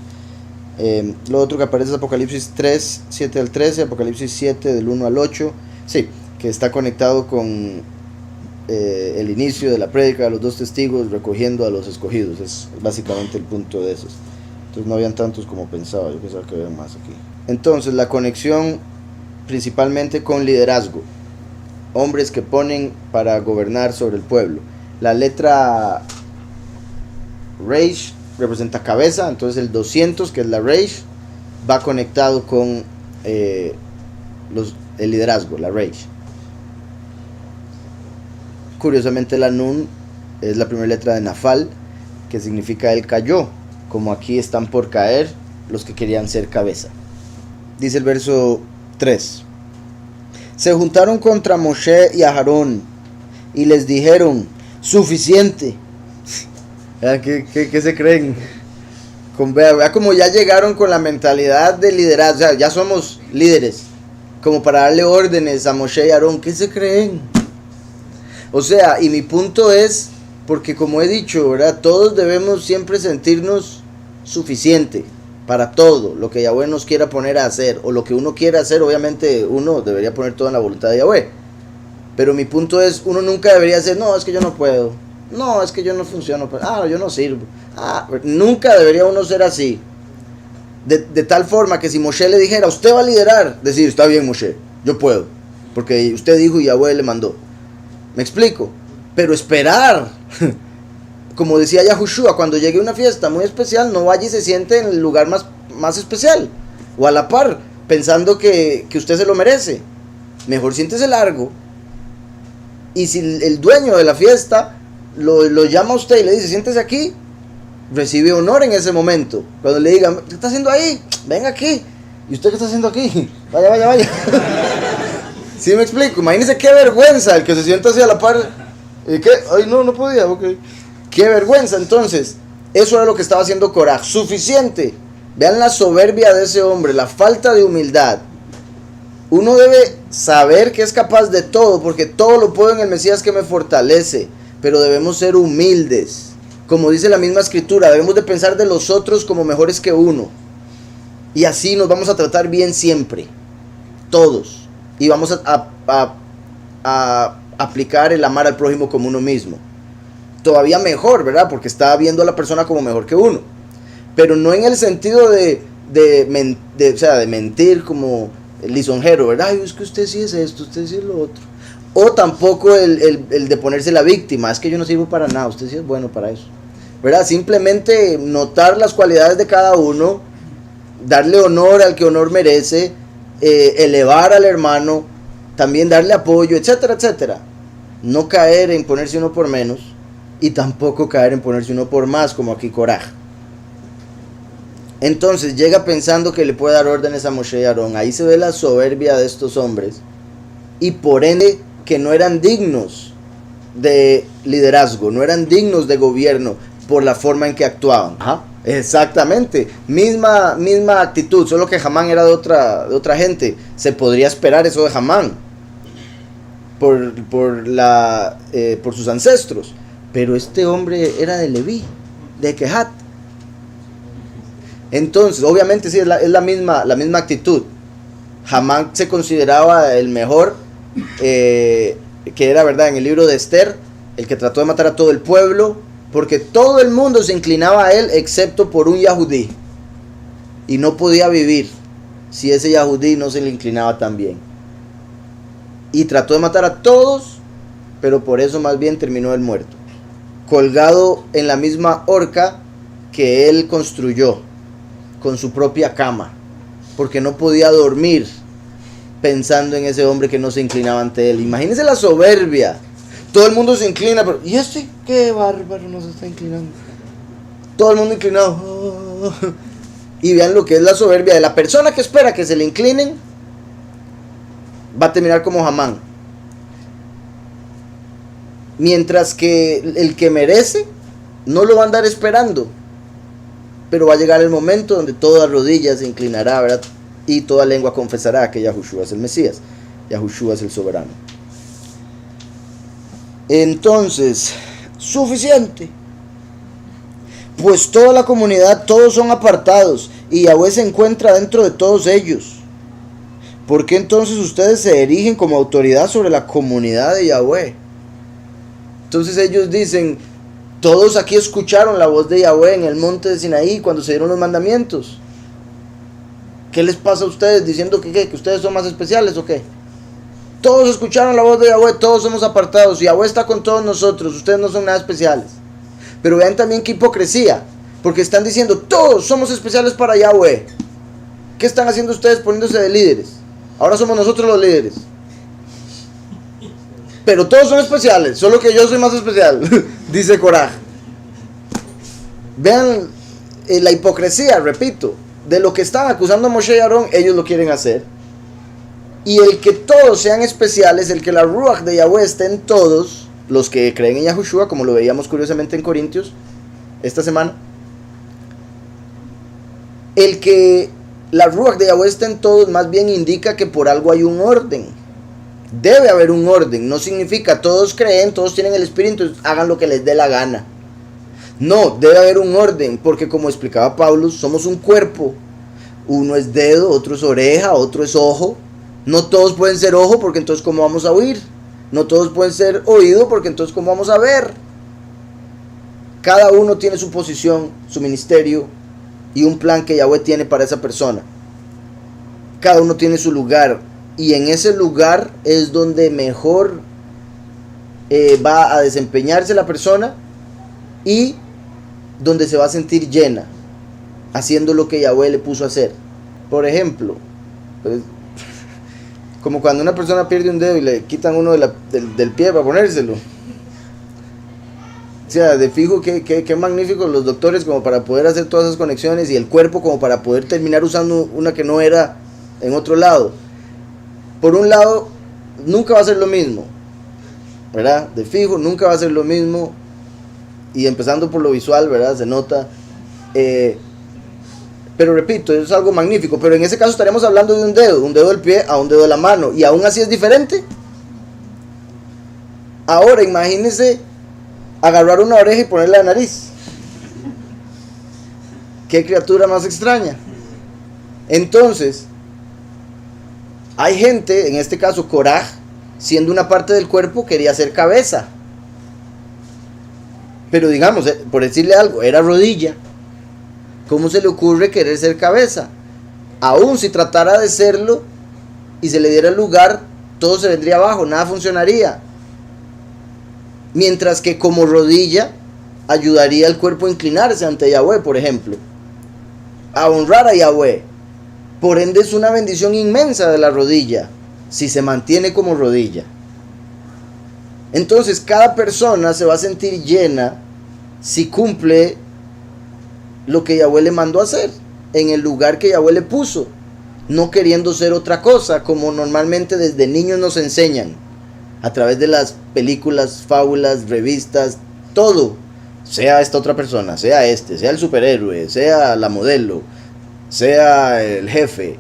Lo otro que aparece es Apocalipsis 3, 7 al 13, Apocalipsis 7 del 1 al 8, sí, que está conectado con el inicio de la prédica de los 2 testigos recogiendo a los escogidos. Es básicamente el punto de esos. Entonces no habían tantos como pensaba, yo pensaba que había más aquí. Entonces la conexión principalmente con liderazgo, hombres que ponen para gobernar sobre el pueblo. La letra Reish representa cabeza, entonces el 200, que es la Reish, va conectado con el liderazgo, la Reish. Curiosamente la Nun es la primera letra de Nafal, que significa él cayó, como aquí están por caer los que querían ser cabeza. Dice el verso 3: se juntaron contra Moshe y Aarón y les dijeron, suficiente. ¿Qué se creen? Vea como ya llegaron con la mentalidad de liderazgo, o sea, ya somos líderes, como para darle órdenes a Moshe y Aarón. ¿Qué se creen? O sea, y mi punto es, porque como he dicho, ¿verdad? Todos debemos siempre sentirnos suficiente para todo lo que Yahweh nos quiera poner a hacer, o lo que uno quiera hacer. Obviamente uno debería poner todo en la voluntad de Yahweh, pero mi punto es, uno nunca debería decir, no, es que yo no puedo, no, es que yo no funciono, yo no sirvo. Nunca debería uno ser así, de tal forma que si Moshe le dijera, usted va a liderar, decir, está bien Moshe, yo puedo, porque usted dijo y Yahweh le mandó. ¿Me explico? Pero esperar, como decía Yahushua, cuando llegue una fiesta muy especial, no vaya y se siente en el lugar más especial, o a la par, pensando que usted se lo merece. Mejor siéntese largo, y si el dueño de la fiesta lo llama a usted y le dice, siéntese aquí, recibe honor en ese momento. Cuando le digan, ¿qué está haciendo ahí? Venga aquí. ¿Y usted qué está haciendo aquí? Vaya. ¿Sí me explico? Imagínese qué vergüenza el que se sienta así a la par. ¿Y qué? Ay, no podía, ok. Qué vergüenza. Entonces, eso era lo que estaba haciendo Koraj. Suficiente. Vean la soberbia de ese hombre, la falta de humildad. Uno debe saber que es capaz de todo, porque todo lo puedo en el Mesías que me fortalece. Pero debemos ser humildes. Como dice la misma escritura, debemos de pensar de los otros como mejores que uno. Y así nos vamos a tratar bien siempre. Todos. Y vamos a aplicar el amar al prójimo como uno mismo. Todavía mejor, ¿verdad? Porque está viendo a la persona como mejor que uno. Pero no en el sentido de mentir, como lisonjero, ¿verdad? Ay, es que usted sí es esto, usted sí es lo otro. O tampoco el de ponerse la víctima, es que yo no sirvo para nada, usted sí es bueno para eso, ¿verdad? Simplemente notar las cualidades de cada uno, darle honor al que honor merece, elevar al hermano, también darle apoyo, etcétera, etcétera. No caer en ponerse uno por menos y tampoco caer en ponerse uno por más, como aquí Koraj. Entonces llega pensando que le puede dar órdenes a Moshe y Aarón. Ahí se ve la soberbia de estos hombres y por ende que no eran dignos de liderazgo, no eran dignos de gobierno por la forma en que actuaban. Ajá. Exactamente, misma actitud, solo que Hamán era de otra gente. Se podría esperar eso de Hamán por sus ancestros, pero este hombre era de Leví, de Kehat. Entonces, obviamente sí, es la misma actitud. Hamán se consideraba el mejor, que era, verdad, en el libro de Esther, el que trató de matar a todo el pueblo, porque todo el mundo se inclinaba a él excepto por un Yahudí, y no podía vivir si ese Yahudí no se le inclinaba también. Y trató de matar a todos, pero por eso más bien terminó él muerto, colgado en la misma horca que él construyó con su propia cama, porque no podía dormir pensando en ese hombre que no se inclinaba ante él. Imagínense la soberbia. Todo el mundo se inclina, pero ¿y este qué bárbaro no se está inclinando? Todo el mundo inclinado. Y vean lo que es la soberbia de la persona que espera que se le inclinen. Va a terminar como Hamán. Mientras que el que merece no lo va a andar esperando, pero va a llegar el momento donde toda rodilla se inclinará, ¿verdad? Y toda lengua confesará que Yahushua es el Mesías, Yahushua es el soberano. Entonces, suficiente. Pues toda la comunidad, todos son apartados, y Yahweh se encuentra dentro de todos ellos. ¿Por qué entonces ustedes se erigen como autoridad sobre la comunidad de Yahweh? Entonces ellos dicen, todos aquí escucharon la voz de Yahweh en el monte de Sinaí cuando se dieron los mandamientos. ¿Qué les pasa a ustedes diciendo que ustedes son más especiales o qué? Todos escucharon la voz de Yahweh, todos somos apartados, Yahweh está con todos nosotros, ustedes no son nada especiales. Pero vean también qué hipocresía, porque están diciendo, todos somos especiales para Yahweh. ¿Qué están haciendo ustedes poniéndose de líderes? Ahora somos nosotros los líderes. Pero todos son especiales, solo que yo soy más especial, dice Koraj. Vean la hipocresía, repito, de lo que están acusando a Moshe y Aarón, ellos lo quieren hacer. Y el que todos sean especiales, el que la Ruach de Yahweh esté en todos, los que creen en Yahushua, como lo veíamos curiosamente en Corintios esta semana, el que la Ruach de Yahweh esté en todos, más bien indica que por algo hay un orden. Debe haber un orden, no significa todos creen, todos tienen el espíritu, hagan lo que les dé la gana. No, debe haber un orden, porque como explicaba Pablo, somos un cuerpo. Uno es dedo, otro es oreja, otro es ojo. No todos pueden ser ojo, porque entonces ¿cómo vamos a oír? No todos pueden ser oído, porque entonces ¿cómo vamos a ver? Cada uno tiene su posición, su ministerio y un plan que Yahweh tiene para esa persona. Cada uno tiene su lugar, y en ese lugar es donde mejor va a desempeñarse la persona y donde se va a sentir llena, haciendo lo que Yahweh le puso a hacer. Por ejemplo, pues, como cuando una persona pierde un dedo y le quitan uno del pie para ponérselo. O sea, de fijo qué magníficos los doctores como para poder hacer todas esas conexiones, y el cuerpo como para poder terminar usando una que no era en otro lado. Por un lado, nunca va a ser lo mismo, ¿verdad? De fijo, nunca va a ser lo mismo. Y empezando por lo visual, ¿verdad? Se nota. Pero repito, es algo magnífico. Pero en ese caso estaríamos hablando de un dedo del pie a un dedo de la mano. Y aún así es diferente. Ahora imagínense agarrar una oreja y ponerla de nariz. Qué criatura más extraña. Entonces, hay gente, en este caso Koraj, siendo una parte del cuerpo, quería ser cabeza. Pero digamos, por decirle algo, era rodilla. ¿Cómo se le ocurre querer ser cabeza? Aún si tratara de serlo, y se le diera el lugar, todo se vendría abajo, nada funcionaría. Mientras que como rodilla ayudaría al cuerpo a inclinarse ante Yahweh, por ejemplo, a honrar a Yahweh. Por ende es una bendición inmensa de la rodilla, si se mantiene como rodilla. Entonces cada persona se va a sentir llena si cumple lo que Yahweh le mandó a hacer, en el lugar que Yahweh le puso, no queriendo ser otra cosa, como normalmente desde niños nos enseñan, a través de las películas, fábulas, revistas, todo. Sea esta otra persona, sea sea el superhéroe, sea la modelo, sea el jefe,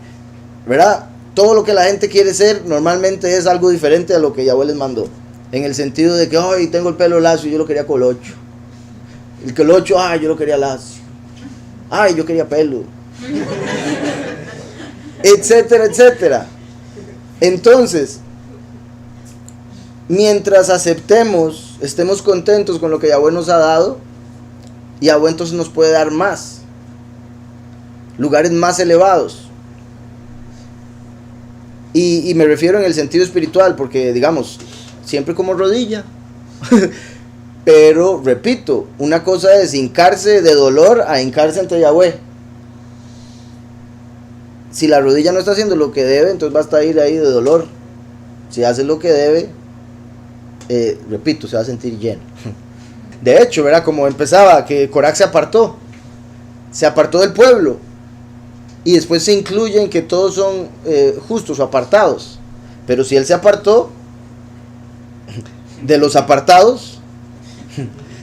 ¿verdad? Todo lo que la gente quiere ser normalmente es algo diferente a lo que Yahweh les mandó. En el sentido de que, ay, tengo el pelo lacio y yo lo quería colocho. El colocho, ay, yo lo quería lacio. Ay, yo quería pelo. Etcétera, etcétera. Entonces, mientras aceptemos, estemos contentos con lo que Yahweh nos ha dado, Yahweh entonces nos puede dar más, lugares más elevados. Y me refiero en el sentido espiritual, porque digamos, siempre como rodilla. Pero repito, una cosa es hincarse de dolor a hincarse ante Yahweh. Si la rodilla no está haciendo lo que debe, entonces va a estar ahí de dolor. Si hace lo que debe, repito, se va a sentir lleno. De hecho, ¿verdad? Como empezaba, que Corax se apartó del pueblo, y después se incluyen que todos son justos o apartados. Pero si él se apartó de los apartados,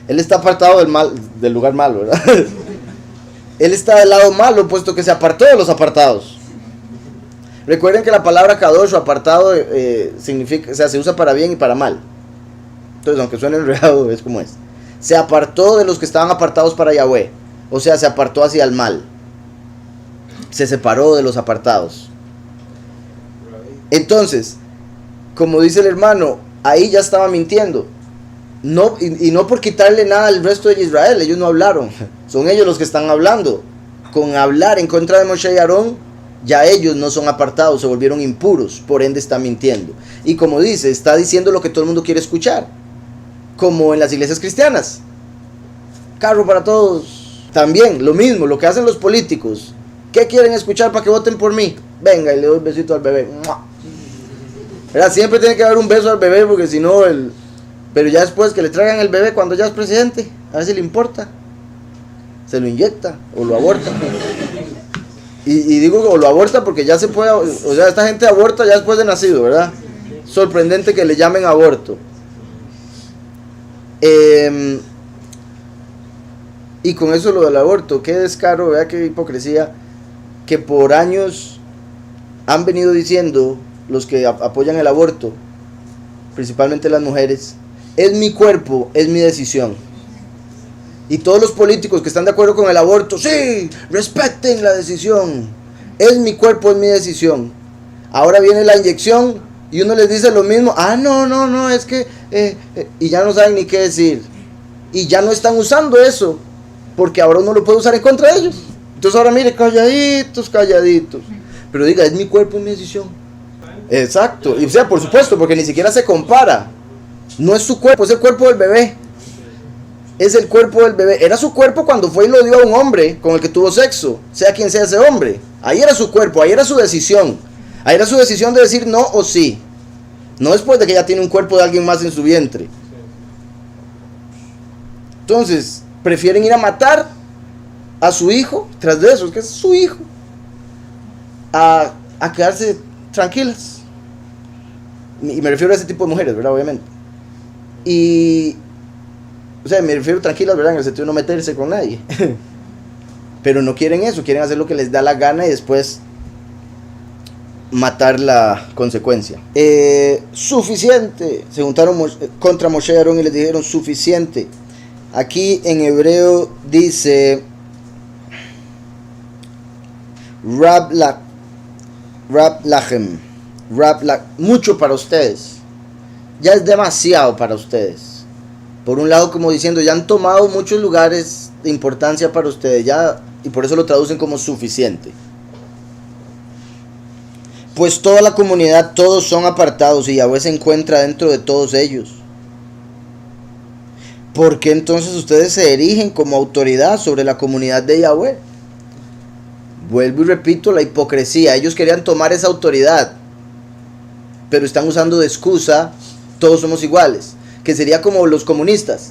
él está apartado del lugar malo, ¿verdad? Él está del lado malo, puesto que se apartó de los apartados. Recuerden que la palabra kadosh o apartado significa, o sea, se usa para bien y para mal. Entonces, aunque suene enredado, es como es. Se apartó de los que estaban apartados para Yahweh. O sea, se apartó hacia el mal. Se separó de los apartados. Entonces, como dice el hermano, ahí ya estaba mintiendo. No, y no por quitarle nada al resto de Israel, ellos no hablaron. Son ellos los que están hablando. Con hablar en contra de Moshe y Aarón, ya ellos no son apartados, se volvieron impuros, por ende está mintiendo. Y como dice, está diciendo lo que todo el mundo quiere escuchar, como en las iglesias cristianas. Carro para todos. También lo mismo, lo que hacen los políticos. ¿Qué quieren escuchar para que voten por mí? Venga, y le doy un besito al bebé. ¿Verdad? Siempre tiene que haber un beso al bebé, porque si no pero ya después que le traigan el bebé cuando ya es presidente, a ver si le importa. Se lo inyecta o lo aborta. Y digo o lo aborta porque ya se puede, o sea, esta gente aborta ya después de nacido, ¿verdad? Sorprendente que le llamen aborto. Y con eso lo del aborto, qué descaro, vea qué hipocresía, que por años han venido diciendo los que apoyan el aborto, principalmente las mujeres, es mi cuerpo, es mi decisión. Y todos los políticos que están de acuerdo con el aborto, sí, respeten la decisión. Es mi cuerpo, es mi decisión. Ahora viene la inyección y uno les dice lo mismo. Ah, no, es que... y ya no saben ni qué decir. Y ya no están usando eso, porque ahora uno lo puede usar en contra de ellos. Entonces ahora mire, calladitos. Pero diga, es mi cuerpo, es mi decisión. Exacto. Y o sea, por supuesto, porque ni siquiera se compara. No es su cuerpo, es el cuerpo del bebé. Es el cuerpo del bebé. Era su cuerpo cuando fue y lo dio a un hombre con el que tuvo sexo, sea quien sea ese hombre. Ahí era su cuerpo, ahí era su decisión. Ahí era su decisión de decir no o sí. No después de que ya tiene un cuerpo de alguien más en su vientre. Entonces, prefieren ir a matar a su hijo, tras de eso, es que es su hijo, a quedarse tranquilas. Y me refiero a ese tipo de mujeres, ¿verdad? Obviamente. O sea, me refiero tranquilas, ¿verdad? En el sentido de no meterse con nadie. Pero no quieren eso, quieren hacer lo que les da la gana y después matar la consecuencia. Suficiente. Se juntaron contra Moshe y Aarón y les dijeron suficiente. Aquí en hebreo dice Rab lachem. Mucho para ustedes. Ya es demasiado para ustedes. Por un lado, como diciendo, ya han tomado muchos lugares de importancia para ustedes, ya, y por eso lo traducen como suficiente. Pues toda la comunidad, todos son apartados y Yahweh se encuentra dentro de todos ellos. ¿Por qué entonces ustedes se erigen como autoridad sobre la comunidad de Yahweh? Vuelvo y repito, la hipocresía. Ellos querían tomar esa autoridad, pero están usando de excusa, todos somos iguales, que sería como los comunistas,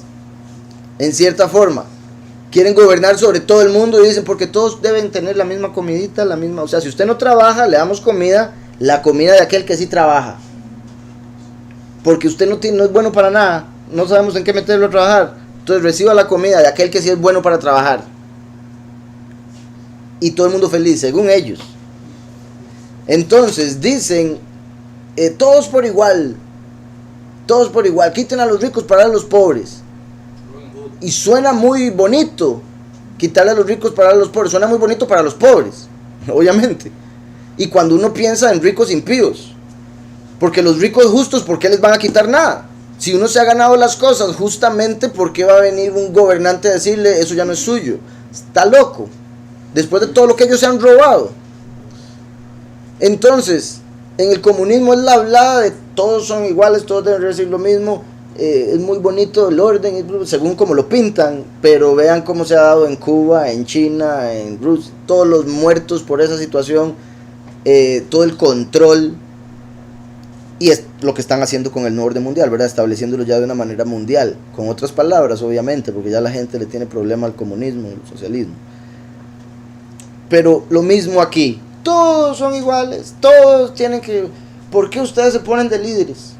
en cierta forma. Quieren gobernar sobre todo el mundo y dicen, porque todos deben tener la misma comidita, la misma... O sea, si usted no trabaja, le damos comida, la comida de aquel que sí trabaja. Porque usted no es bueno para nada, no sabemos en qué meterlo a trabajar. Entonces reciba la comida de aquel que sí es bueno para trabajar. Y todo el mundo feliz, según ellos. Entonces dicen, todos por igual, quiten a los ricos para dar a los pobres. Y suena muy bonito quitarle a los ricos para dar a los pobres, suena muy bonito para los pobres, obviamente. Y cuando uno piensa en ricos impíos, porque los ricos justos, ¿por qué les van a quitar nada? Si uno se ha ganado las cosas, justamente, ¿por qué va a venir un gobernante a decirle eso ya no es suyo? Está loco, después de todo lo que ellos se han robado. Entonces, en el comunismo es la hablada de todos son iguales, todos deben recibir lo mismo. Es muy bonito el orden, según como lo pintan, pero vean cómo se ha dado en Cuba, en China, en Rusia, todos los muertos por esa situación, todo el control, y es lo que están haciendo con el nuevo orden mundial, ¿verdad? Estableciéndolo ya de una manera mundial, con otras palabras, obviamente, porque ya la gente le tiene problema al comunismo, al socialismo. Pero lo mismo aquí, todos son iguales, todos tienen que... ¿Por qué ustedes se ponen de líderes?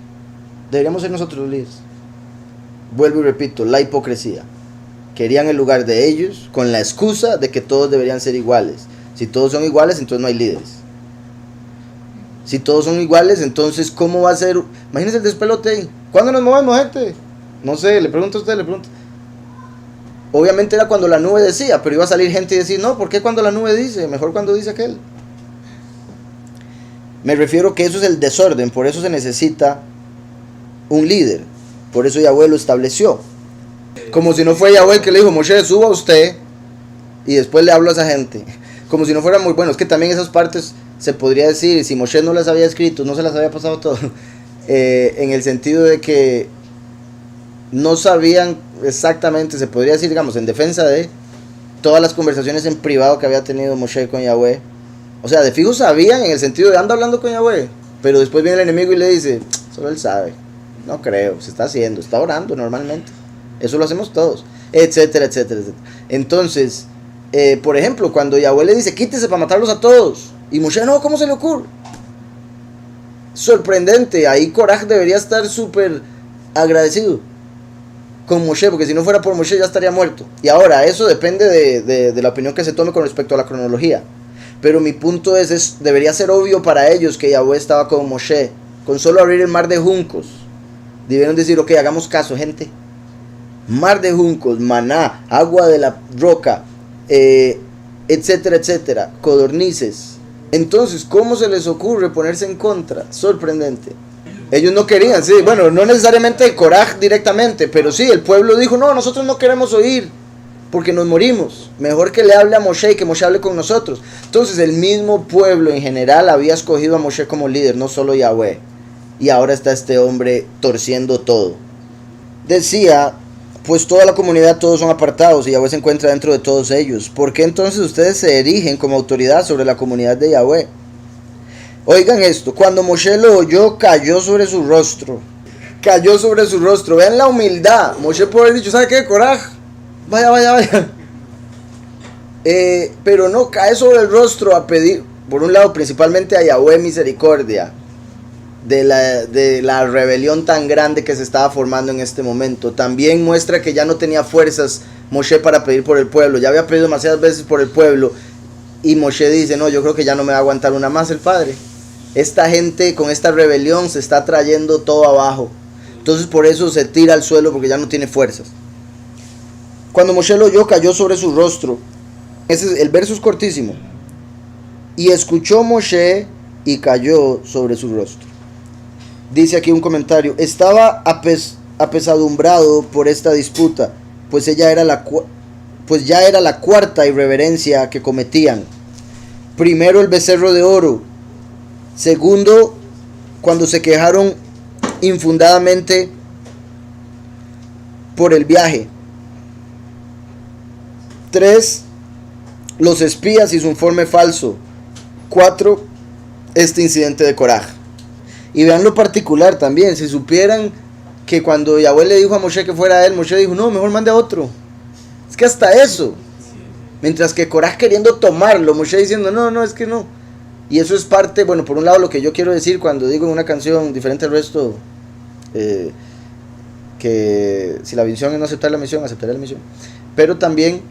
Deberíamos ser nosotros los líderes. Vuelvo y repito, la hipocresía. Querían el lugar de ellos con la excusa de que todos deberían ser iguales. Si todos son iguales, entonces no hay líderes. Si todos son iguales, entonces ¿cómo va a ser? Imagínense el despelote ahí. ¿Cuándo nos movemos, gente? No sé, le pregunto a usted, Obviamente era cuando la nube decía, pero iba a salir gente y decir, no, ¿por qué cuando la nube dice? Mejor cuando dice aquel. Me refiero que eso es el desorden, por eso se necesita un líder. Por eso Yahweh lo estableció. Como si no fue Yahweh el que le dijo, Moshe, suba usted y después le hablo a esa gente. Como si no fuera muy bueno. Es que también esas partes se podría decir, si Moshe no las había escrito, no se las había pasado todo, en el sentido de que no sabían exactamente, se podría decir, digamos, en defensa de todas las conversaciones en privado que había tenido Moshe con Yahweh. O sea, de fijo sabían en el sentido de anda hablando con Yahweh, pero después viene el enemigo y le dice, solo él sabe. No creo, se está haciendo, está orando normalmente. Eso lo hacemos todos, etcétera, etcétera, etcétera. Entonces, por ejemplo, cuando Yahweh le dice, quítese para matarlos a todos. Y Moshe, no, ¿cómo se le ocurre? Sorprendente, ahí Koraj debería estar súper agradecido con Moshe, porque si no fuera por Moshe ya estaría muerto. Y ahora, eso depende de la opinión que se tome con respecto a la cronología. Pero mi punto es, debería ser obvio para ellos que Yahweh estaba con Moshe. Con solo abrir el mar de juncos, debieron decir, ok, hagamos caso, gente. Mar de juncos, maná, agua de la roca, etcétera, etcétera, codornices. Entonces, ¿cómo se les ocurre ponerse en contra? Sorprendente. Ellos no querían, sí, bueno, no necesariamente Koraj directamente, pero sí, el pueblo dijo, no, nosotros no queremos oír, porque nos morimos. Mejor que le hable a Moshe y que Moshe hable con nosotros. Entonces, el mismo pueblo en general había escogido a Moshe como líder, no solo Yahweh. Y ahora está este hombre torciendo todo. Decía, pues toda la comunidad, todos son apartados y Yahweh se encuentra dentro de todos ellos. ¿Por qué entonces ustedes se erigen como autoridad sobre la comunidad de Yahweh? Oigan esto, cuando Moshe lo oyó, cayó sobre su rostro. Cayó sobre su rostro. Vean la humildad. Moshe puede haber dicho, ¿sabe qué? Coraje. Vaya. Pero no, cae sobre el rostro a pedir, por un lado, principalmente a Yahweh misericordia de la rebelión tan grande que se estaba formando en este momento. También muestra que ya no tenía fuerzas Moshe para pedir por el pueblo. Ya había pedido demasiadas veces por el pueblo. Y Moshe dice, no, yo creo que ya no me va a aguantar una más el Padre. Esta gente con esta rebelión se está trayendo todo abajo. Entonces por eso se tira al suelo, porque ya no tiene fuerzas. Cuando Moshe lo oyó, cayó sobre su rostro. El verso es cortísimo. Y escuchó Moshe y cayó sobre su rostro. Dice aquí un comentario, estaba apesadumbrado por esta disputa, pues ya era la cuarta irreverencia que cometían. Primero el becerro de oro, Segundo, cuando se quejaron infundadamente por el viaje. 3, los espías y su informe falso. 4, este incidente de Koraj. Y vean lo particular también, si supieran que cuando Yahweh le dijo a Moshe que fuera él, Moshe dijo, no, mejor mande a otro. Es que hasta eso. Mientras que Koraj queriendo tomarlo, Moshe diciendo, no, es que no. Y eso es parte, bueno, por un lado lo que yo quiero decir cuando digo en una canción diferente al resto, que si la visión es no aceptar la misión, aceptaré la misión. Pero también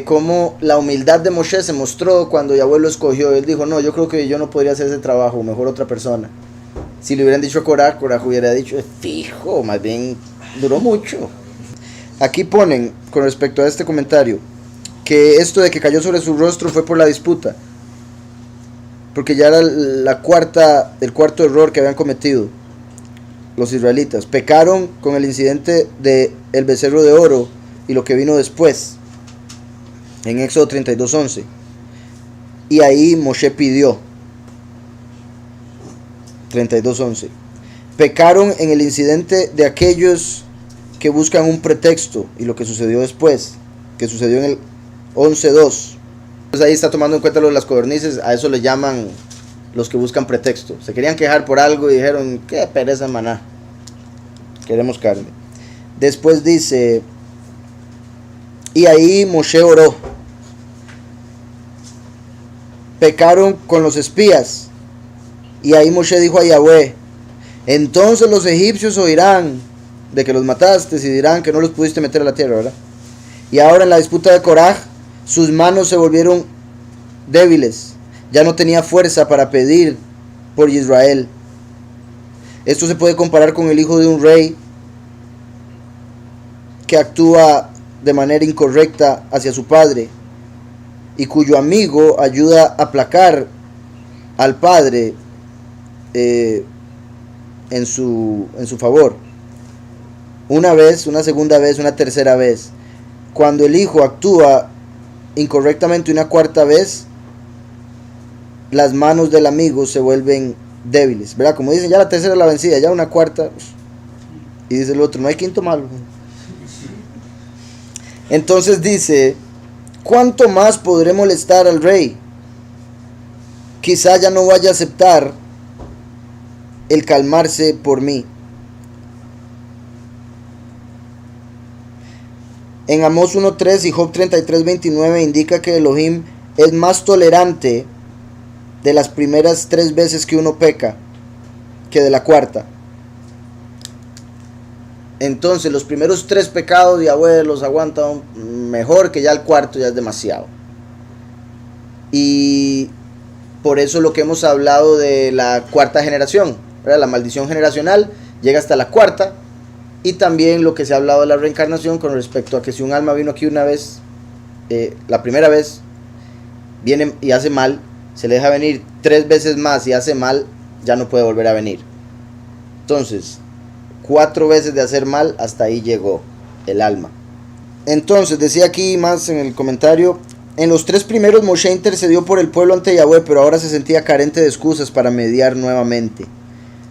como la humildad de Moshe se mostró cuando Yahweh lo escogió. Él dijo, no, yo creo que yo no podría hacer ese trabajo, mejor otra persona. Si le hubieran dicho a Koraj, Koraj hubiera dicho, fijo, más bien duró mucho. Aquí ponen, con respecto a este comentario, que esto de que cayó sobre su rostro fue por la disputa, porque ya era el cuarto error que habían cometido los israelitas. Pecaron con el incidente de el becerro de oro y lo que vino después, en Éxodo 32:11. Y ahí Moshe pidió, 32:11. Pecaron en el incidente de aquellos que buscan un pretexto y lo que sucedió después, que sucedió en el 11:2. Entonces ahí está tomando en cuenta lo de las codornices. A eso le llaman los que buscan pretexto. Se querían quejar por algo y dijeron, qué pereza maná, queremos carne. Después dice, y ahí Moshe oró. Pecaron con los espías, y ahí Moshe dijo a Yahweh, entonces los egipcios oirán de que los mataste y dirán que no los pudiste meter a la tierra, ¿verdad? Y ahora en la disputa de Koraj, sus manos se volvieron débiles, ya no tenía fuerza para pedir por Israel. Esto se puede comparar con el hijo de un rey que actúa de manera incorrecta hacia su padre y cuyo amigo ayuda a aplacar al padre en su favor. Una vez, una segunda vez, una tercera vez. Cuando el hijo actúa incorrectamente una cuarta vez, las manos del amigo se vuelven débiles, ¿verdad? Como dicen, ya la tercera es la vencida, ya una cuarta, y dice el otro, no hay quinto malo. Entonces dice, ¿cuánto más podré molestar al rey? Quizá ya no vaya a aceptar el calmarse por mí. En Amós 1:3 y Job 33:29 indica que Elohim es más tolerante de las primeras 3 veces que uno peca que de la cuarta. Entonces los primeros 3 pecados Yahweh los aguanta mejor, que ya el cuarto ya es demasiado. Y por eso lo que hemos hablado de la cuarta generación, ¿verdad? La maldición generacional llega hasta la cuarta. Y también lo que se ha hablado de la reencarnación con respecto a que si un alma vino aquí una vez, la primera vez, viene y hace mal, se le deja venir 3 veces más y hace mal, ya no puede volver a venir. Entonces, 4 veces de hacer mal, hasta ahí llegó el alma. Entonces, decía aquí más en el comentario, en los 3 primeros Moshe intercedió por el pueblo ante Yahweh, pero ahora se sentía carente de excusas para mediar nuevamente.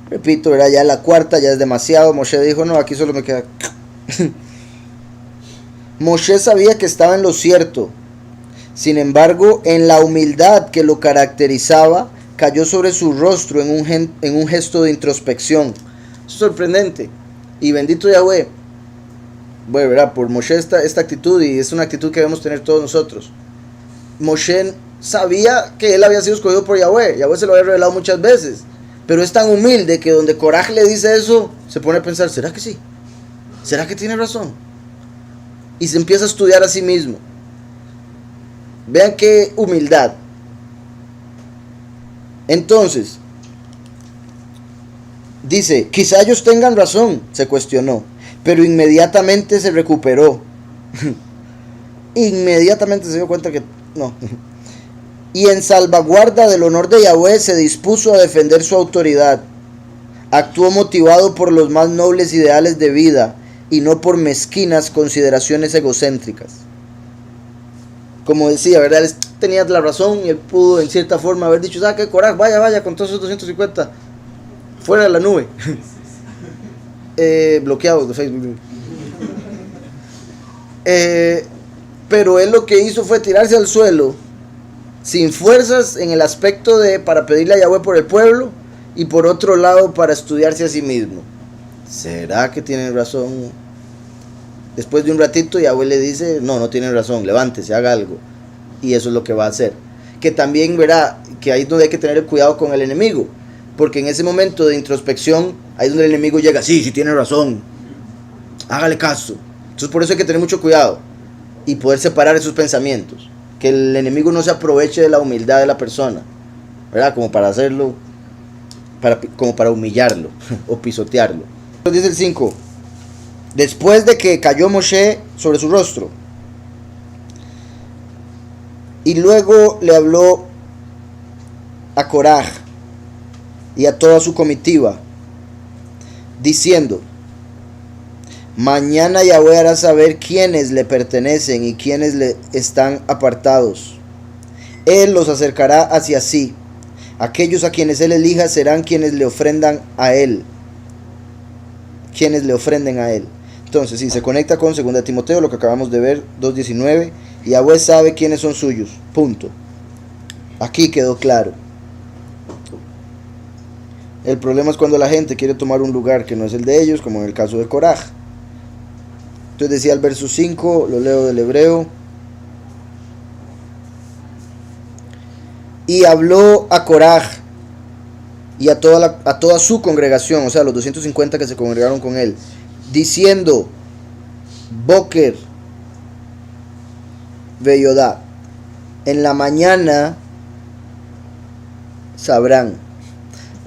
Repito, era ya la cuarta, ya es demasiado. Moshe dijo, no, aquí solo me queda. Moshe sabía que estaba en lo cierto. Sin embargo, en la humildad que lo caracterizaba, cayó sobre su rostro en un gesto de introspección. Es sorprendente. Y bendito Yahweh. Bueno, ¿verdad? Por Moshe esta actitud, y es una actitud que debemos tener todos nosotros. Moshe sabía que él había sido escogido por Yahweh. Yahweh se lo había revelado muchas veces. Pero es tan humilde que donde Koraj le dice eso, se pone a pensar, ¿será que sí? ¿Será que tiene razón? Y se empieza a estudiar a sí mismo. Vean qué humildad. Entonces, dice, quizá ellos tengan razón, se cuestionó, pero inmediatamente se recuperó. Inmediatamente se dio cuenta que no. Y en salvaguarda del honor de Yahweh se dispuso a defender su autoridad. Actuó motivado por los más nobles ideales de vida y no por mezquinas consideraciones egocéntricas. Como decía, ¿verdad? tenía la razón y él pudo en cierta forma haber dicho, ¿sabes qué? Coraj, vaya con todos esos 250 fuera de la nube. Bloqueados de Facebook. Pero él lo que hizo fue tirarse al suelo sin fuerzas en el aspecto de para pedirle a Yahweh por el pueblo y por otro lado para estudiarse a sí mismo. ¿Será que tienen razón? Después de un ratito Yahweh le dice, no tienen razón, levántese, haga algo. Y eso es lo que va a hacer. Que también verá que ahí es donde hay que tener cuidado con el enemigo, porque en ese momento de introspección ahí es donde el enemigo llega, sí tiene razón, hágale caso. Entonces por eso hay que tener mucho cuidado y poder separar esos pensamientos, que el enemigo no se aproveche de la humildad de la persona, ¿verdad? Como para hacerlo, como para humillarlo o pisotearlo. Dice el 5, después de que cayó Moshe sobre su rostro, y luego le habló a Coraj y a toda su comitiva, diciendo, mañana Yahweh hará saber quiénes le pertenecen y quiénes le están apartados. Él los acercará hacia sí. Aquellos a quienes él elija serán quienes le ofrendan a él. Quienes le ofrenden a él. Entonces, si se conecta con 2 Timoteo, lo que acabamos de ver, 2:19, Yahweh sabe quiénes son suyos. Punto. Aquí quedó claro. El problema es cuando la gente quiere tomar un lugar que no es el de ellos, como en el caso de Coraj. Entonces decía el verso 5, lo leo del hebreo. Y habló a Coraj y a toda su congregación, o sea, los 250 que se congregaron con él, diciendo, Boker Veyodá, en la mañana sabrán,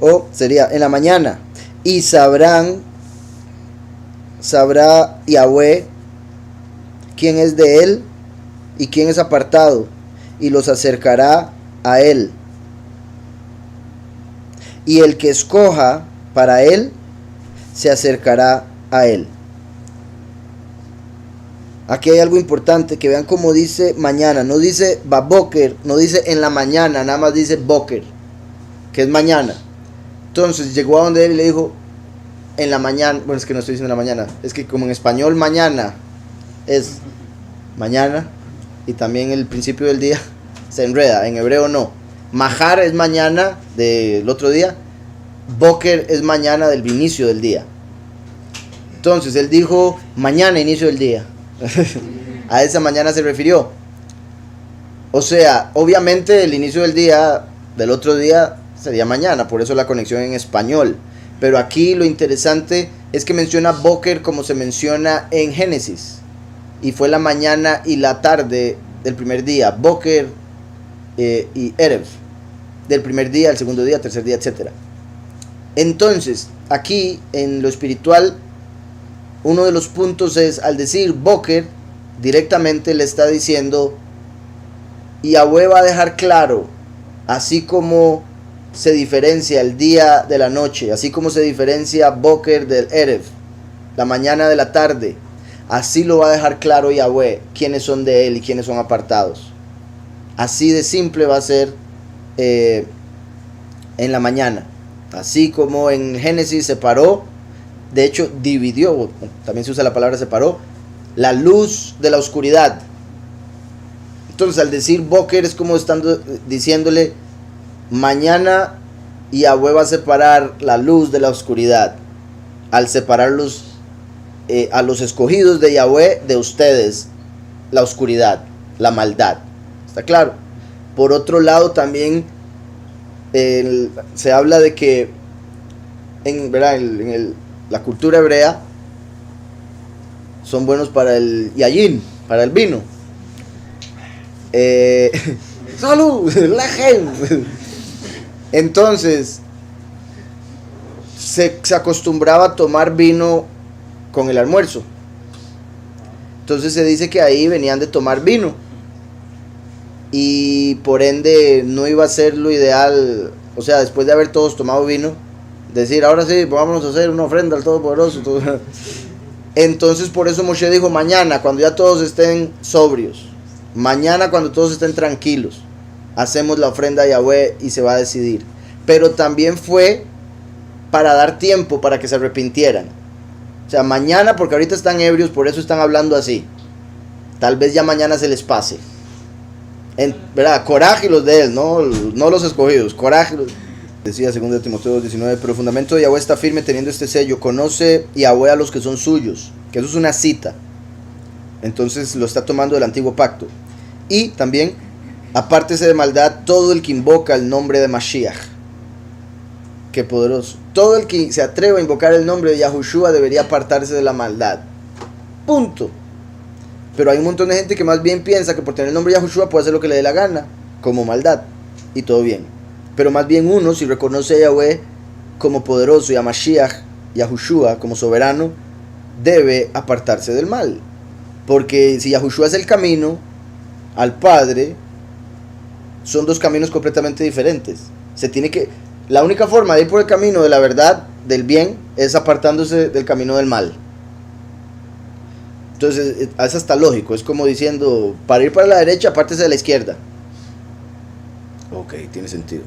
o sería en la mañana, y sabrá Yahweh quién es de él y quién es apartado, y los acercará a él. Y el que escoja para él se acercará a él. Aquí hay algo importante, que vean cómo dice mañana, no dice baboker, no dice en la mañana, nada más dice boker, que es mañana. Entonces llegó a donde él y le dijo, en la mañana, bueno, es que no estoy diciendo en la mañana, es que como en español mañana es mañana y también el principio del día se enreda, en hebreo no. Mahar es mañana del otro día, Boker es mañana del inicio del día. Entonces él dijo mañana, inicio del día. A esa mañana se refirió. O sea, obviamente el inicio del día del otro día sería mañana, por eso la conexión en español. Pero aquí lo interesante es que menciona Boker como se menciona en Génesis. Y fue la mañana y la tarde del primer día. Boker y Erev. Del primer día, el segundo día, tercer día, etc. Entonces, aquí en lo espiritual, uno de los puntos es, al decir Boker, directamente le está diciendo, Yahweh va a dejar claro, así como se diferencia el día de la noche, así como se diferencia Boker del Erev, la mañana de la tarde, así lo va a dejar claro Yahweh, quiénes son de él y quiénes son apartados. Así de simple va a ser en la mañana. Así como en Génesis separó, de hecho dividió, también se usa la palabra separó, la luz de la oscuridad. Entonces al decir Boker es como estando diciéndole, mañana Yahweh va a separar la luz de la oscuridad, al separarlos a los escogidos de Yahweh de ustedes, la oscuridad, la maldad. ¿Está claro? Por otro lado también se habla de que la cultura hebrea son buenos para el yayin, para el vino. ¡Salud! ¡Lejem! Entonces se acostumbraba a tomar vino con el almuerzo. Entonces se dice que ahí venían de tomar vino y por ende no iba a ser lo ideal, o sea, después de haber todos tomado vino, decir, ahora sí, vámonos a hacer una ofrenda al Todopoderoso. Entonces por eso Moshe dijo, mañana, cuando ya todos estén sobrios, Mañana cuando todos estén tranquilos, hacemos la ofrenda a Yahweh y se va a decidir. Pero también fue para dar tiempo para que se arrepintieran. O sea, mañana, porque ahorita están ebrios, por eso están hablando así. Tal vez ya mañana se les pase. ¿Verdad? Coraje los de él, no los escogidos. Coraje. Decía 2 Timoteo 2:19, pero el fundamento de Yahweh está firme teniendo este sello. Conoce Yahweh a los que son suyos. Que eso es una cita. Entonces lo está tomando del antiguo pacto. Y también, apártese de maldad todo el que invoca el nombre de Mashiach. Qué poderoso. Todo el que se atreva a invocar el nombre de Yahushua debería apartarse de la maldad. Punto. Pero hay un montón de gente que más bien piensa que por tener el nombre de Yahushua puede hacer lo que le dé la gana, como maldad, y todo bien. Pero más bien uno, si reconoce a Yahweh como poderoso y a Mashiach, Yahushua como soberano, debe apartarse del mal. Porque si Yahushua es el camino al Padre, son dos caminos completamente diferentes. La única forma de ir por el camino de la verdad, del bien, es apartándose del camino del mal. Entonces, es hasta lógico, es como diciendo, para ir para la derecha, apártese de la izquierda. Ok, tiene sentido.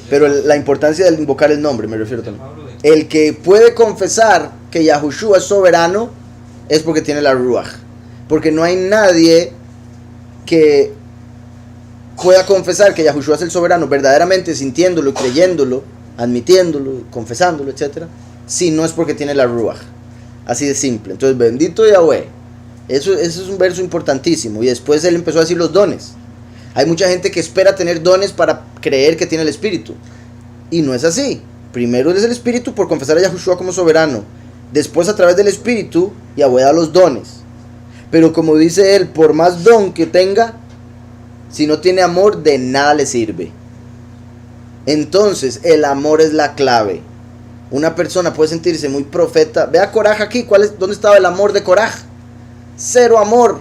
Pero la importancia de invocar el nombre, me refiero también. El que puede confesar que Yahushua es soberano, es porque tiene la Ruach. Porque no hay nadie que pueda confesar que Yahushua es el soberano, verdaderamente sintiéndolo y creyéndolo, admitiéndolo, confesándolo, etc., si no es porque tiene la Ruach. Así de simple. Entonces, bendito Yahweh. Eso es un verso importantísimo. Y después él empezó a decir los dones. Hay mucha gente que espera tener dones para creer que tiene el Espíritu. Y no es así. Primero es el Espíritu por confesar a Yahushua como soberano. Después, a través del Espíritu, Yahweh da los dones. Pero como dice él, por más don que tenga, si no tiene amor, de nada le sirve. Entonces, el amor es la clave. Una persona puede sentirse muy profeta. Vea Koraj aquí. ¿Dónde estaba el amor de Koraj? Cero amor.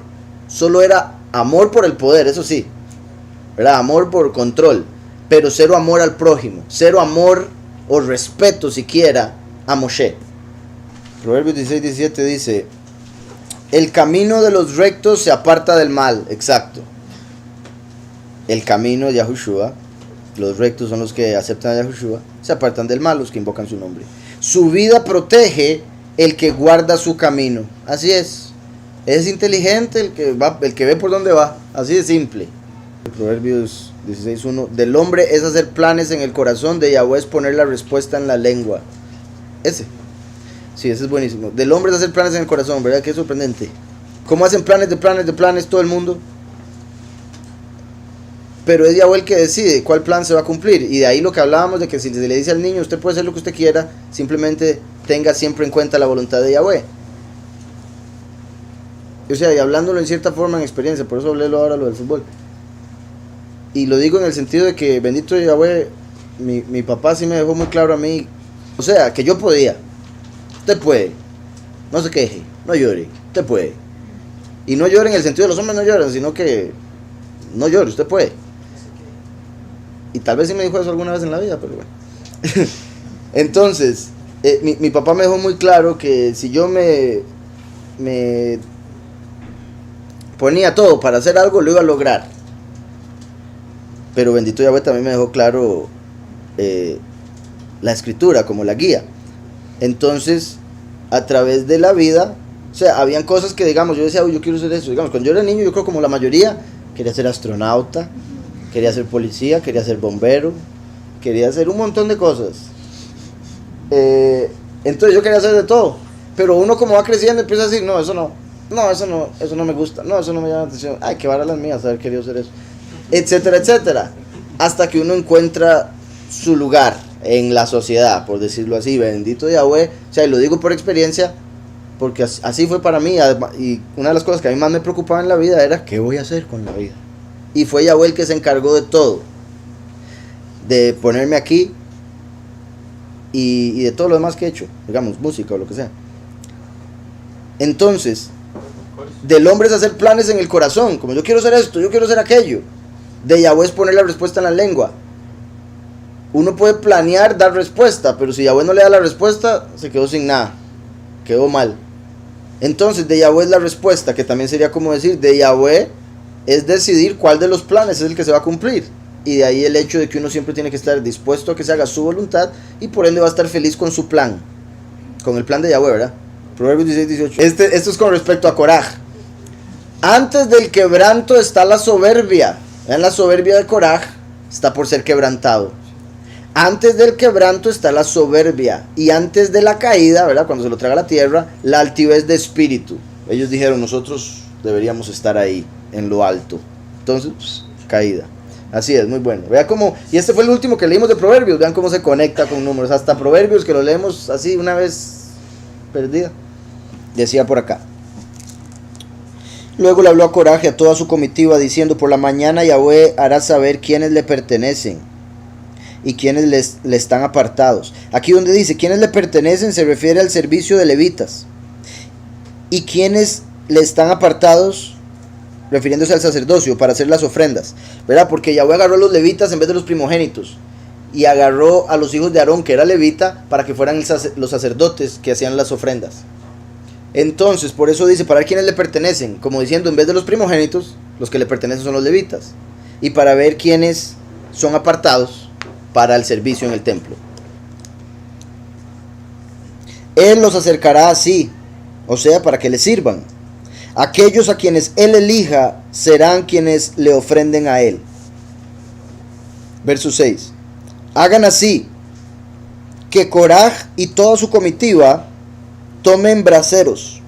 Solo era amor por el poder, eso sí. ¿Verdad? Amor por control. Pero cero amor al prójimo. Cero amor o respeto siquiera a Moshe. Proverbios 16:17 dice: el camino de los rectos se aparta del mal. Exacto. El camino de Yahushua. Los rectos son los que aceptan a Yahushua. Se apartan del mal, los que invocan su nombre. Su vida protege el que guarda su camino. Así es. Es inteligente el que ve por dónde va. Así de simple. Proverbios 16:1. Del hombre es hacer planes en el corazón, de Yahweh es poner la respuesta en la lengua. Ese. Sí, ese es buenísimo. Del hombre es hacer planes en el corazón, ¿verdad? Qué sorprendente. ¿Cómo hacen planes todo el mundo? Pero es Yahweh el que decide cuál plan se va a cumplir. Y de ahí lo que hablábamos de que si se le dice al niño, usted puede hacer lo que usted quiera, simplemente tenga siempre en cuenta la voluntad de Yahweh. O sea, y hablándolo en cierta forma en experiencia, por eso hablé ahora lo del fútbol. Y lo digo en el sentido de que, bendito Yahweh, mi papá sí me dejó muy claro a mí. O sea, que yo podía. Usted puede. No se queje, no llore. Usted puede. Y no llore en el sentido de los hombres no lloran, sino que no llore, usted puede. Y tal vez sí me dijo eso alguna vez en la vida, pero bueno. Entonces, mi papá me dejó muy claro que si yo me ponía todo para hacer algo, lo iba a lograr. Pero bendito Yahweh también me dejó claro la escritura como la guía. Entonces, a través de la vida, o sea, habían cosas que, digamos, yo decía, uy, yo quiero hacer eso. Digamos, cuando yo era niño, yo creo como la mayoría, quería ser astronauta, quería ser policía, quería ser bombero, quería hacer un montón de cosas. Entonces yo quería hacer de todo. Pero uno como va creciendo empieza a decir, no, eso no me gusta, no, eso no me llama la atención, ay, qué vara las mías haber querido hacer eso, etcétera, etcétera. Hasta que uno encuentra su lugar en la sociedad, por decirlo así, bendito Yahweh. O sea, y lo digo por experiencia, porque así fue para mí. Y una de las cosas que a mí más me preocupaba en la vida era, ¿qué voy a hacer con la vida? Y fue Yahweh el que se encargó de todo, de ponerme aquí y de todo lo demás que he hecho, digamos, música o lo que sea. Entonces, del hombre es hacer planes en el corazón, como yo quiero hacer esto, yo quiero hacer aquello. De Yahweh es poner la respuesta en la lengua. Uno puede planear dar respuesta, pero si Yahweh no le da la respuesta, se quedó sin nada, quedó mal. Entonces de Yahweh es la respuesta, que también sería como decir, de Yahweh es decidir cuál de los planes es el que se va a cumplir. Y de ahí el hecho de que uno siempre tiene que estar dispuesto a que se haga su voluntad y por ende va a estar feliz con su plan, con el plan de Yahweh, ¿verdad? Proverbios 16, 18. Esto es con respecto a Coraj. Antes del quebranto está la soberbia. Vean, la soberbia de Coraj está por ser quebrantado. Antes del quebranto está la soberbia. Y antes de la caída, ¿verdad? Cuando se lo traga a la tierra, la altivez de espíritu. Ellos dijeron, nosotros deberíamos estar ahí, en lo alto. Entonces, caída. Así es, muy bueno. Vean cómo, y este fue el último que leímos de Proverbios. Vean cómo se conecta con números. Hasta Proverbios, que lo leemos así una vez perdida. Decía por acá. Luego le habló a Coraj y a toda su comitiva, diciendo, por la mañana Yahweh hará saber quiénes le pertenecen y quienes le están apartados. Aquí donde dice quienes le pertenecen se refiere al servicio de levitas, y quienes le están apartados refiriéndose al sacerdocio para hacer las ofrendas, ¿verdad? Porque Yahweh agarró a los levitas en vez de los primogénitos y agarró a los hijos de Aarón, que era levita, para que fueran los sacerdotes que hacían las ofrendas. Entonces por eso dice para quienes le pertenecen, como diciendo, en vez de los primogénitos, los que le pertenecen son los levitas, y para ver quiénes son apartados para el servicio en el templo. Él los acercará así, o sea, para que le sirvan. Aquellos a quienes él elija serán quienes le ofrenden a él. Verso 6. Hagan así, que Coraj y toda su comitiva tomen braseros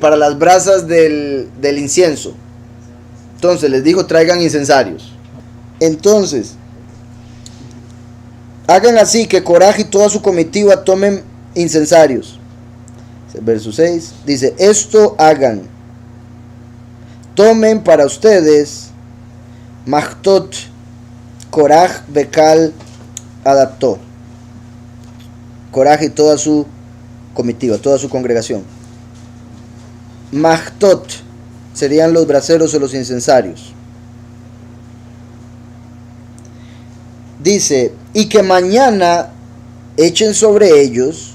para las brasas del incienso. Entonces les dijo, traigan incensarios. Entonces hagan así, que Coraj y toda su comitiva tomen incensarios. Verso 6 dice, esto hagan, tomen para ustedes Machtot, Coraj, Bekal, Adaptó. Coraj y toda su comitiva, toda su congregación. Machtot serían los braseros o los incensarios. Dice, y que mañana echen sobre ellos.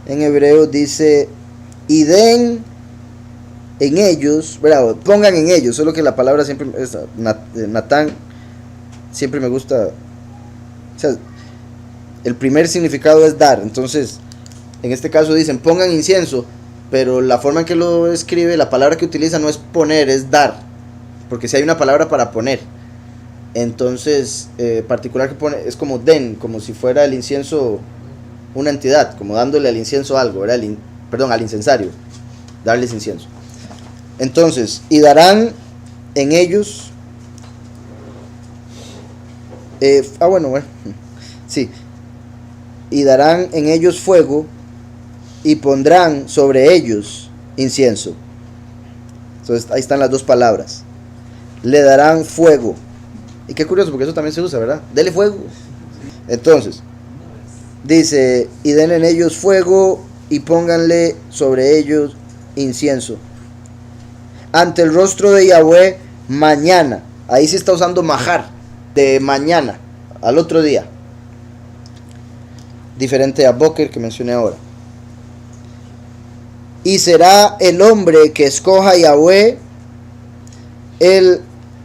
En hebreo dice, y den en ellos, bravo, pongan en ellos, solo que la palabra siempre, Natán, siempre me gusta, o sea, el primer significado es dar, entonces, en este caso dicen, pongan incienso, pero la forma en que lo escribe, la palabra que utiliza no es poner, es dar, porque si hay una palabra para poner, entonces, particular que pone, es como den, como si fuera el incienso una entidad, como dándole al incienso algo, ¿verdad? Perdón, al incensario, darles incienso. Entonces, y darán en ellos, sí, y darán en ellos fuego y pondrán sobre ellos incienso. Entonces, ahí están las dos palabras. Le darán fuego. Y qué curioso, porque eso también se usa, ¿verdad? Dele fuego. Entonces, dice, y den en ellos fuego y pónganle sobre ellos incienso. Ante el rostro de Yahweh mañana. Ahí se está usando majar, de mañana, al otro día. Diferente a Boker que mencioné ahora. Y será el hombre que escoja Yahweh el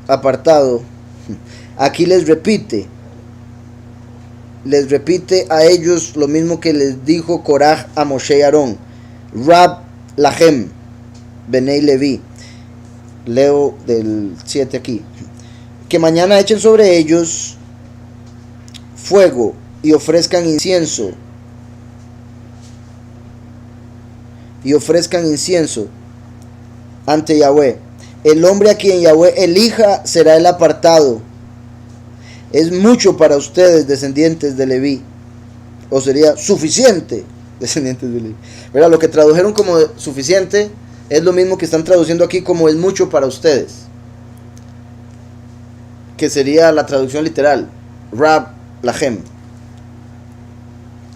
apartado. Aquí les repite a ellos lo mismo que les dijo Coraj a Moshe y Aarón. Rab Lahem, Benei Levi. Leo del 7 aquí. Que mañana echen sobre ellos fuego y ofrezcan incienso. Y ofrezcan incienso ante Yahweh. El hombre a quien Yahweh elija será el apartado. Es mucho para ustedes, descendientes de Leví. O sería suficiente, descendientes de Leví. ¿Verdad? Lo que tradujeron como suficiente es lo mismo que están traduciendo aquí como es mucho para ustedes. Que sería la traducción literal. Rab Lahem.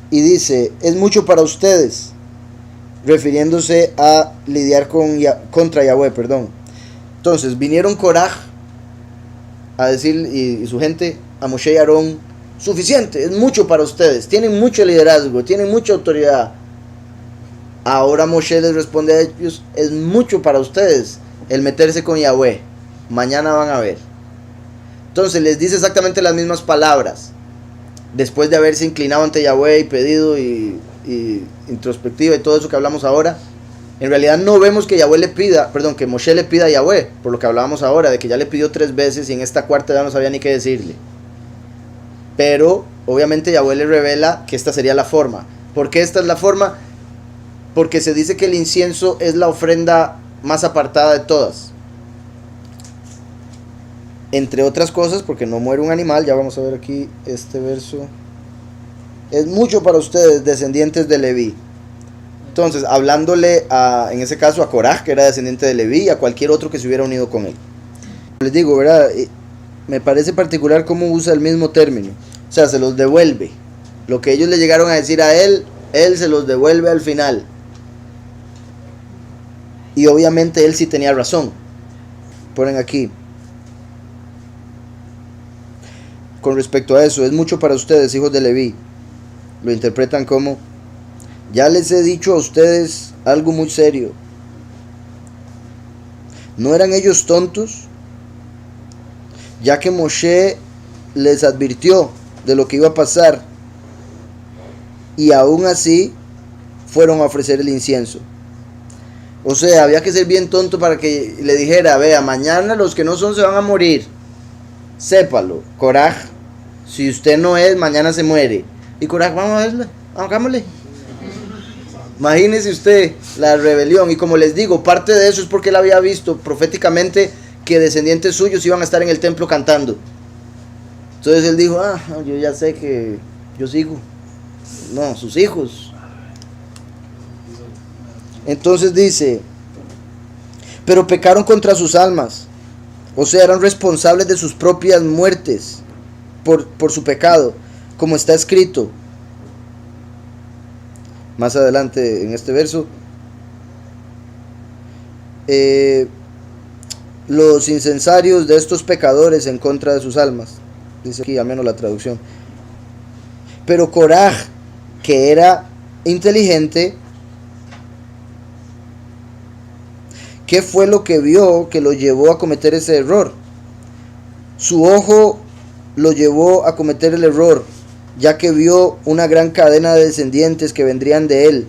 Y dice, es mucho para ustedes. Refiriéndose a lidiar contra Yahweh, perdón. Entonces, vinieron Coraj a decir, y su gente, a Moshe y Aarón, suficiente, es mucho para ustedes, tienen mucho liderazgo, tienen mucha autoridad, Ahora Moshe les responde a ellos, es mucho para ustedes el meterse con Yahweh. Mañana van a ver. Entonces les dice exactamente las mismas palabras. Después de haberse inclinado ante Yahweh y pedido y introspectiva y todo eso que hablamos ahora, en realidad no vemos que que Moshe le pida a Yahweh, por lo que hablábamos ahora, de que ya le pidió 3 veces y en esta cuarta ya no sabía ni qué decirle. Pero obviamente Yahweh le revela que esta sería la forma. ¿Por qué esta es la forma? Porque se dice que el incienso es la ofrenda más apartada de todas. Entre otras cosas, porque no muere un animal. Ya vamos a ver aquí este verso. Es mucho para ustedes, descendientes de Leví. Entonces, hablándole en ese caso a Coraj, que era descendiente de Leví, y a cualquier otro que se hubiera unido con él. Les digo, ¿verdad? Me parece particular cómo usa el mismo término. O sea, se los devuelve. Lo que ellos le llegaron a decir a él se los devuelve al final. Y obviamente él sí tenía razón. Ponen aquí. Con respecto a eso, es mucho para ustedes, hijos de Leví. Lo interpretan como: ya les he dicho a ustedes algo muy serio. ¿No eran ellos tontos? Ya que Moshe les advirtió de lo que iba a pasar, y aún así fueron a ofrecer el incienso. O sea, había que ser bien tonto para que le dijera: vea, mañana los que no son se van a morir. Sépalo, Coraj, si usted no es, mañana se muere. Y Coraj, vamos a verle, hagámosle. Imagínese usted la rebelión. Y como les digo, parte de eso es porque él había visto proféticamente que descendientes suyos iban a estar en el templo cantando. Entonces él dijo: yo ya sé que yo sigo. No, sus hijos. Entonces dice: pero pecaron contra sus almas. O sea, eran responsables de sus propias muertes por su pecado, como está escrito más adelante en este verso. Los incensarios de estos pecadores en contra de sus almas. Dice aquí, al menos la traducción. Pero Coraj, que era inteligente, ¿qué fue lo que vio que lo llevó a cometer ese error? Su ojo lo llevó a cometer el error, ya que vio una gran cadena de descendientes que vendrían de él.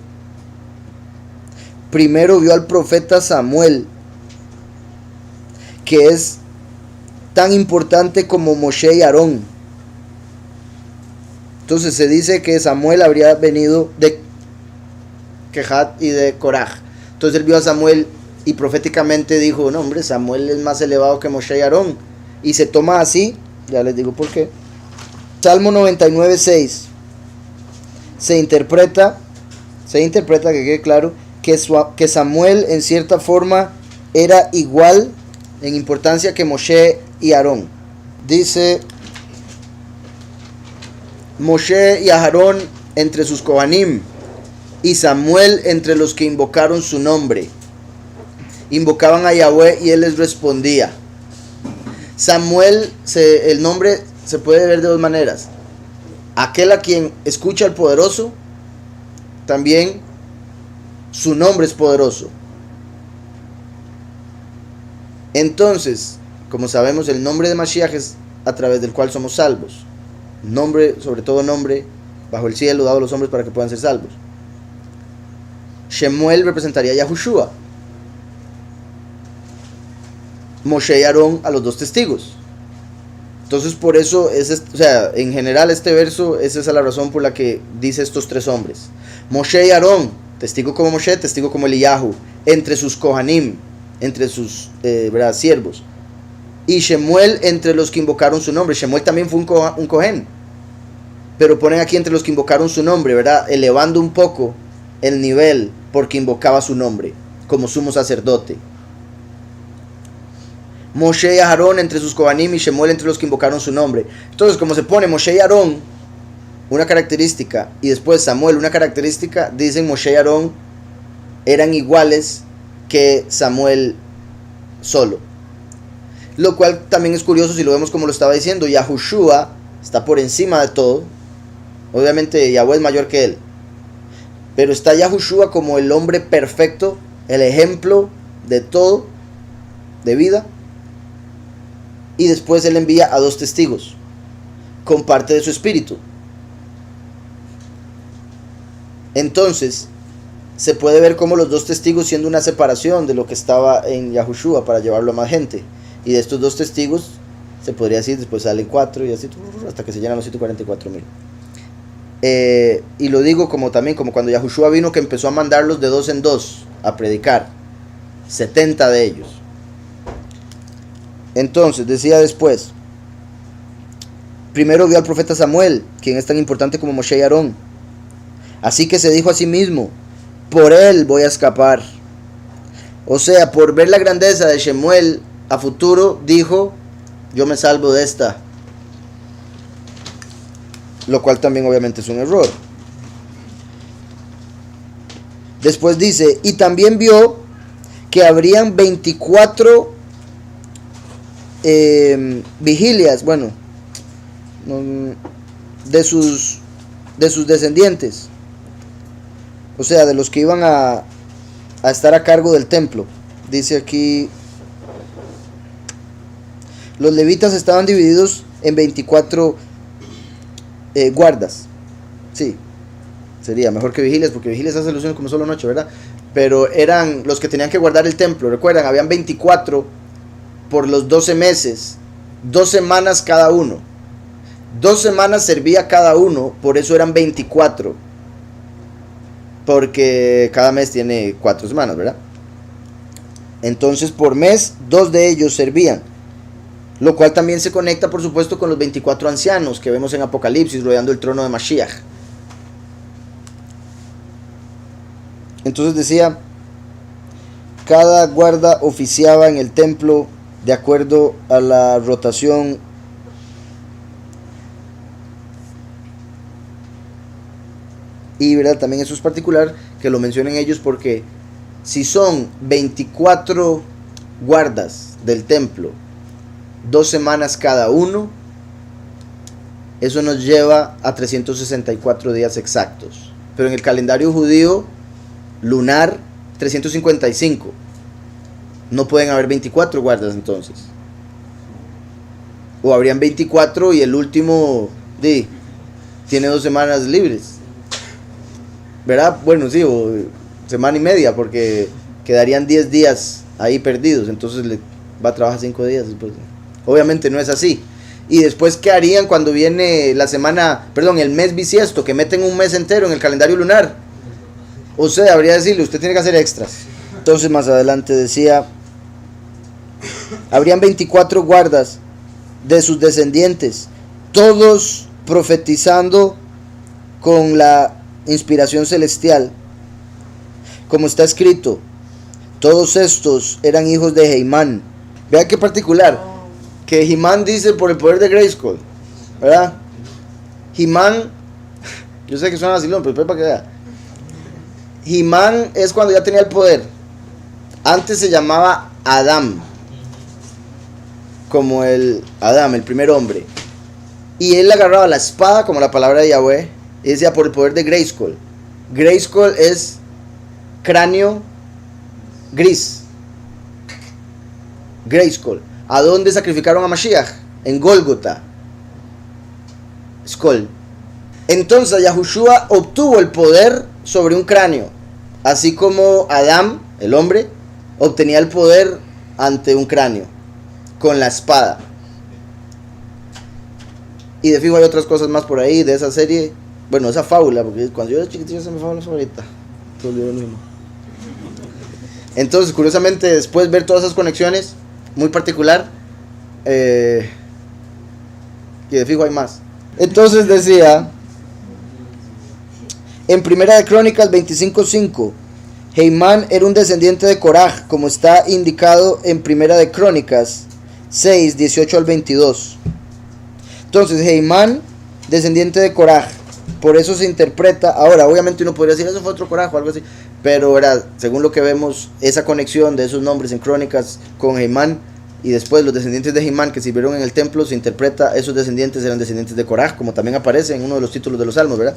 Primero vio al profeta Samuel, que es tan importante como Moshe y Aarón. Entonces se dice que Samuel habría venido de Kehat y de Coraj. Entonces él vio a Samuel y proféticamente dijo: no, hombre, Samuel es más elevado que Moshe y Aarón. Y se toma así, ya les digo por qué. Salmo 99:6 se interpreta, que quede claro, que Samuel en cierta forma era igual en importancia que Moshe y Aarón. Dice: Moshe y Aarón entre sus Kohanim, y Samuel entre los que invocaron su nombre. Invocaban a Yahweh y él les respondía. Samuel, el nombre se puede ver de dos maneras: aquel a quien escucha el poderoso, también su nombre es poderoso. Entonces, como sabemos, el nombre de Mashiach es a través del cual somos salvos. Nombre, sobre todo nombre, bajo el cielo dado a los hombres para que puedan ser salvos. Shemuel representaría a Yahushua. Moshe y Aarón a los dos testigos. Entonces por eso en general este verso, esa es la razón por la que dice estos 3 hombres. Moshe y Aarón, testigo como Moshe, testigo como Eliyahu, entre sus Kohanim, entre sus siervos. Y Shemuel entre los que invocaron su nombre. Shemuel también fue un Kohen, pero ponen aquí entre los que invocaron su nombre, ¿verdad? Elevando un poco el nivel porque invocaba su nombre como sumo sacerdote. Moshe y Aarón entre sus Kohanim y Shemuel entre los que invocaron su nombre. Entonces, como se pone Moshe y Aarón una característica y después Samuel una característica, dicen Moshe y Aarón eran iguales que Samuel solo. Lo cual también es curioso si lo vemos como lo estaba diciendo. Yahushua está por encima de todo. Obviamente Yahweh es mayor que él. Pero está Yahushua como el hombre perfecto, el ejemplo de todo, de vida. Y después él envía a 2 testigos, con parte de su espíritu. Entonces, se puede ver como los 2 testigos siendo una separación de lo que estaba en Yahushua para llevarlo a más gente. Y de estos 2 testigos, se podría decir, después salen 4 y así, hasta que se llenan los 144,000. Y lo digo como también, como cuando Yahushua vino, que empezó a mandarlos de 2 en 2 a predicar. 70 de ellos. Entonces, decía después, primero vio al profeta Samuel, quien es tan importante como Moshe y Aarón. Así que se dijo a sí mismo, por él voy a escapar. O sea, por ver la grandeza de Shemuel a futuro, dijo, yo me salvo de esta. Lo cual también obviamente es un error. Después dice, y también vio que habrían 24 vigilias, bueno, de sus descendientes, o sea, de los que iban a estar a cargo del templo. Dice aquí, los levitas estaban divididos en 24 guardas. Sí, sería mejor que vigilias, porque vigilias hace alusión como solo noche, ¿verdad? Pero eran los que tenían que guardar el templo. Recuerdan, habían 24 por los 12 meses, 2 semanas cada uno. 2 semanas servía cada uno, por eso eran 24. Porque cada mes tiene 4 semanas, ¿verdad? Entonces por mes 2 de ellos servían. Lo cual también se conecta, por supuesto, con los 24 ancianos que vemos en Apocalipsis rodeando el trono de Mashiach. Entonces decía, cada guarda oficiaba en el templo de acuerdo a la rotación y, ¿verdad? También eso es particular que lo mencionen ellos, porque si son 24 guardas del templo, 2 semanas cada uno, eso nos lleva a 364 días exactos. Pero en el calendario judío lunar, 355. No pueden haber 24 guardas entonces. O habrían 24 y el último tiene 2 semanas libres, ¿verdad? Bueno, sí, o semana y media, porque quedarían 10 días ahí perdidos. Entonces le va a trabajar 5 días después. Obviamente no es así. Y después, ¿qué harían cuando viene el mes bisiesto, que meten un mes entero en el calendario lunar? O sea, habría que decirle, usted tiene que hacer extras. Entonces más adelante decía, habrían 24 guardas de sus descendientes, todos profetizando con la inspiración celestial, como está escrito, todos estos eran hijos de Heimán. Vean qué particular, que Heimán dice por el poder de Grayskull, ¿verdad? Heimán, yo sé que suena vacilón, pero para que vea, Heimán es cuando ya tenía el poder. Antes se llamaba Adam, como el Adam, el primer hombre. Y él agarraba la espada, como la palabra de Yahweh, y decía por el poder de Grayskull. Grayskull es cráneo gris. Grayskull. ¿A dónde sacrificaron a Mashiach? En Gólgota. Skull. Entonces Yahushua obtuvo el poder sobre un cráneo, así como Adán, el hombre, obtenía el poder ante un cráneo, con la espada. Y de fijo hay otras cosas más por ahí de esa serie, bueno, esa fábula, porque cuando yo era chiquitillo se me fue la favorita. Entonces, curiosamente, después ver todas esas conexiones, muy particular, y de fijo hay más. Entonces decía, en Primera de Crónicas 25:5, Heimán era un descendiente de Coraj, como está indicado en Primera de Crónicas 6:18 al 22. Entonces, Heimán, descendiente de Coraj, por eso se interpreta. Ahora, obviamente uno podría decir, eso fue otro Coraj o algo así, pero era, según lo que vemos, esa conexión de esos nombres en Crónicas con Heimán, y después los descendientes de Heimán que sirvieron en el templo, se interpreta, esos descendientes eran descendientes de Coraj, como también aparece en uno de los títulos de los Salmos, ¿verdad?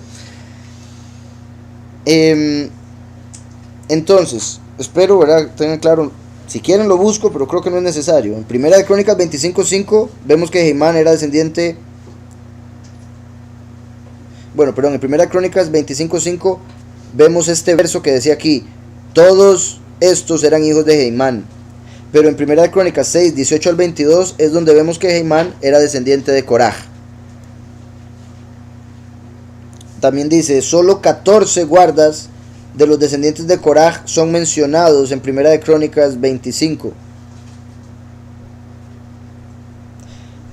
Em, entonces, espero, ¿verdad?, tengan claro. Si quieren lo busco, pero creo que no es necesario. En Primera de Crónicas 25:5 vemos que Heimán era descendiente. Bueno, perdón, en Primera de Crónicas 25:5 vemos este verso que decía aquí: todos estos eran hijos de Heimán. Pero en Primera de Crónicas 6:18 al 22 es donde vemos que Heimán era descendiente de Coraj. También dice: solo 14 guardas de los descendientes de Coraj son mencionados en Primera de Crónicas 25.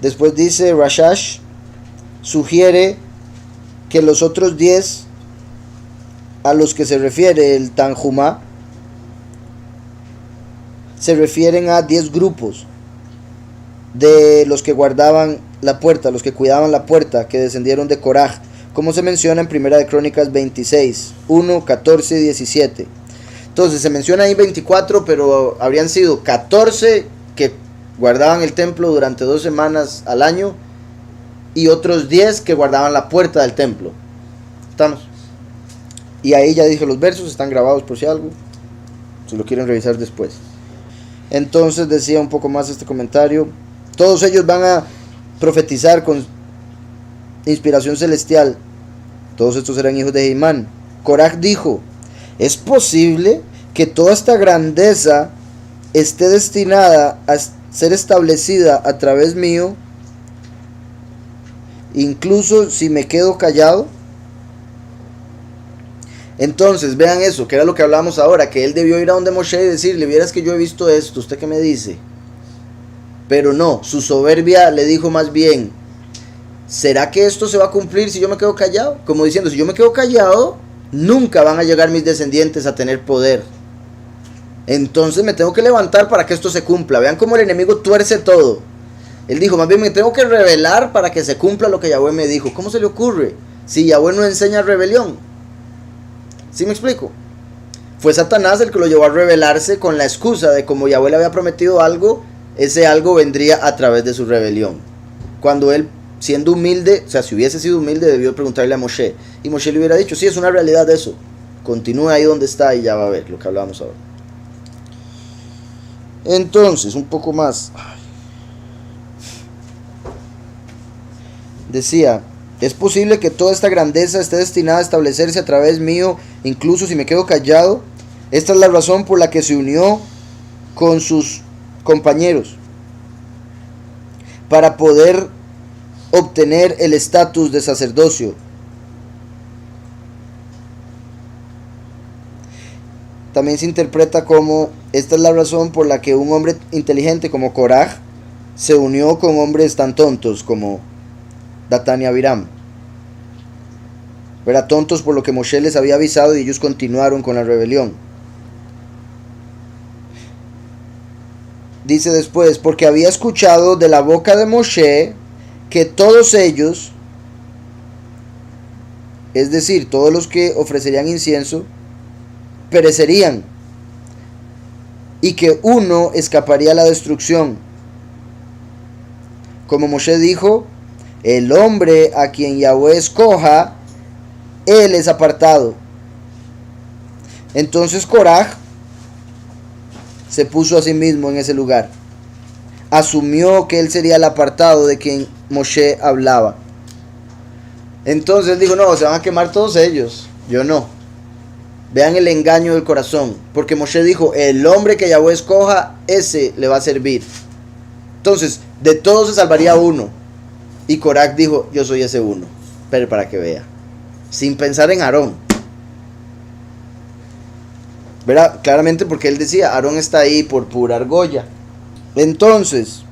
Después dice: Rashash sugiere que los otros 10 a los que se refiere el Tanjumá se refieren a 10 grupos de los que guardaban la puerta, los que cuidaban la puerta, que descendieron de Coraj, como se menciona en Primera de Crónicas 26, 1, 14 y 17. Entonces se menciona ahí 24, pero habrían sido 14 que guardaban el templo durante 2 semanas al año y otros 10 que guardaban la puerta del templo. ¿Estamos? Y ahí ya dije los versos, están grabados por si algo, si lo quieren revisar después. Entonces decía un poco más este comentario: todos ellos van a profetizar con inspiración celestial. Todos estos eran hijos de Heimán. Coraj dijo: ¿es posible que toda esta grandeza esté destinada a ser establecida a través mío, incluso si me quedo callado? Entonces vean eso, que era lo que hablábamos ahora, que él debió ir a donde Moshe y decirle: vieras que yo he visto esto, ¿usted qué me dice? Pero no, su soberbia le dijo más bien: ¿será que esto se va a cumplir si yo me quedo callado? Como diciendo, si yo me quedo callado, nunca van a llegar mis descendientes a tener poder. Entonces me tengo que levantar para que esto se cumpla. Vean cómo el enemigo tuerce todo. Él dijo: más bien me tengo que revelar para que se cumpla lo que Yahweh me dijo. ¿Cómo se le ocurre? Si Yahweh no enseña rebelión. ¿Sí me explico? Fue Satanás el que lo llevó a rebelarse con la excusa de como Yahweh le había prometido algo, ese algo vendría a través de su rebelión. Cuando él, siendo humilde, o sea, si hubiese sido humilde, debió preguntarle a Moshe. Y Moshe le hubiera dicho: sí, es una realidad eso. Continúa ahí donde está y ya va a ver lo que hablábamos ahora. Entonces, un poco más. Decía: ¿es posible que toda esta grandeza esté destinada a establecerse a través mío, incluso si me quedo callado? Esta es la razón por la que se unió con sus compañeros, para poder obtener el estatus de sacerdocio. También se interpreta como: esta es la razón por la que un hombre inteligente como Coraj se unió con hombres tan tontos como Datán y Abiram. Era tontos por lo que Moshe les había avisado y ellos continuaron con la rebelión. Dice después: porque había escuchado de la boca de Moshe que todos ellos, es decir, todos los que ofrecerían incienso, perecerían, y que uno escaparía a la destrucción. Como Moshe dijo: el hombre a quien Yahweh escoja, él es apartado. Entonces Coraj se puso a sí mismo en ese lugar. Asumió que él sería el apartado de quien Moshe hablaba. Entonces él dijo: no, se van a quemar todos ellos, yo no. Vean el engaño del corazón, porque Moshe dijo: el hombre que Yahweh escoja, ese le va a servir. Entonces, de todos se salvaría uno. Y Coraj dijo: yo soy ese uno. Pero para que vea, sin pensar en Aarón. ¿Verdad? Claramente porque él decía: Aarón está ahí por pura argolla. Entonces,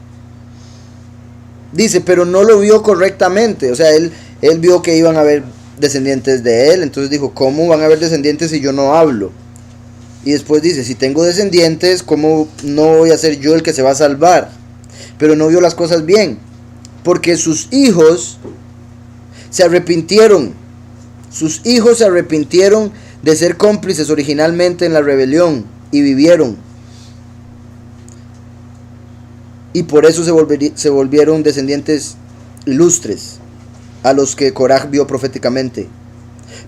dice, pero no lo vio correctamente. O sea, él vio que iban a haber descendientes de él. Entonces dijo: ¿cómo van a haber descendientes si yo no hablo? Y después dice: si tengo descendientes, ¿cómo no voy a ser yo el que se va a salvar? Pero no vio las cosas bien, porque sus hijos se arrepintieron. Sus hijos se arrepintieron de ser cómplices originalmente en la rebelión y vivieron. Y por eso se volvieron descendientes ilustres, a los que Coraj vio proféticamente.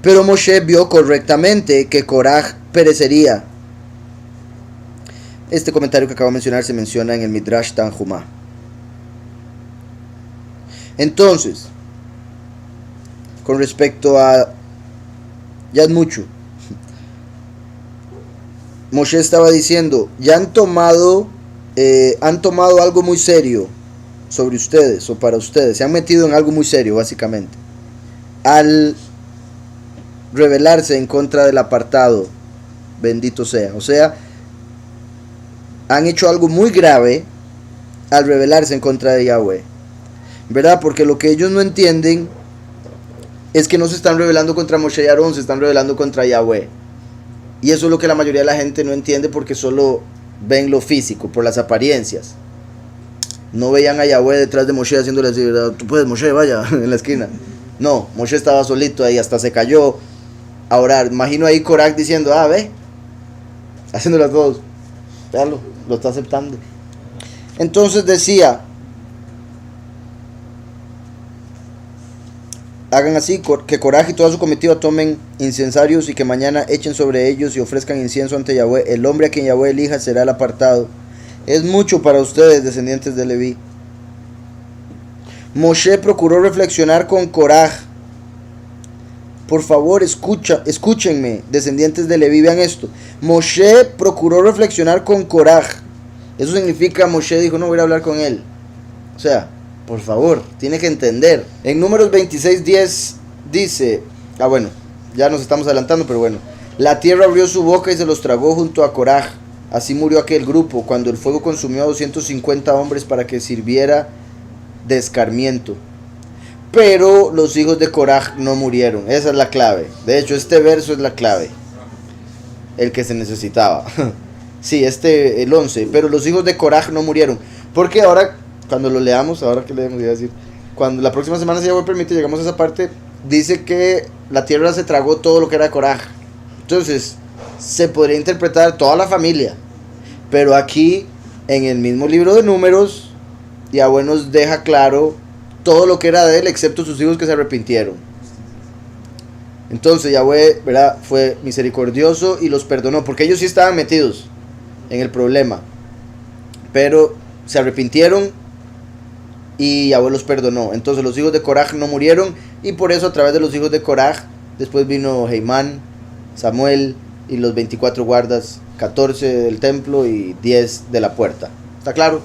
Pero Moshe vio correctamente que Koraj perecería. Este comentario que acabo de mencionar se menciona en el Midrash Tanjumá. Entonces, con respecto a ya es mucho, Moshe estaba diciendo, ya han tomado algo muy serio sobre ustedes o para ustedes, se han metido en algo muy serio básicamente, al rebelarse en contra del apartado, bendito sea, o sea, han hecho algo muy grave al rebelarse en contra de Yahweh, ¿verdad? Porque lo que ellos no entienden es que no se están rebelando contra Moshe y Aarón, se están rebelando contra Yahweh. Y eso es lo que la mayoría de la gente no entiende porque solo ven lo físico, por las apariencias. No veían a Yahweh detrás de Moshe haciéndole así, tú puedes, Moshe, vaya, en la esquina. No, Moshe estaba solito ahí, hasta se cayó a orar. Imagino ahí Korach diciendo, ve, haciéndole a todos. Véalo, lo está aceptando. Entonces decía, hagan así, que Koraj y toda su comitiva tomen incensarios y que mañana echen sobre ellos y ofrezcan incienso ante Yahweh. El hombre a quien Yahweh elija será el apartado. Es mucho para ustedes, descendientes de Leví. Moshe procuró reflexionar con Koraj. Por favor, escúchenme, descendientes de Leví, vean esto. Moshe procuró reflexionar con Koraj. Eso significa, Moshe dijo, no voy a hablar con él. O sea, por favor, tiene que entender. En Números 26:10 dice, bueno, ya nos estamos adelantando, pero bueno. La tierra abrió su boca y se los tragó junto a Koraj. Así murió aquel grupo, cuando el fuego consumió a 250 hombres para que sirviera de escarmiento. Pero los hijos de Koraj no murieron. Esa es la clave. De hecho, este verso es la clave. El que se necesitaba. Sí, el 11. Pero los hijos de Koraj no murieron. Porque ahora, cuando lo leamos, ahora que leemos, iba a decir, cuando la próxima semana, si Yahweh permite, llegamos a esa parte, dice que la tierra se tragó todo lo que era Koraj. Entonces, se podría interpretar toda la familia. Pero aquí, en el mismo libro de Números, Yahweh nos deja claro todo lo que era de él, excepto sus hijos que se arrepintieron. Entonces Yahweh, ¿verdad?, fue misericordioso y los perdonó, porque ellos sí estaban metidos en el problema, pero se arrepintieron y Yahweh los perdonó. Entonces los hijos de Koraj no murieron, y por eso a través de los hijos de Koraj después vino Heimán, Samuel y los 24 guardas, 14 del templo y 10 de la puerta. ¿Está claro?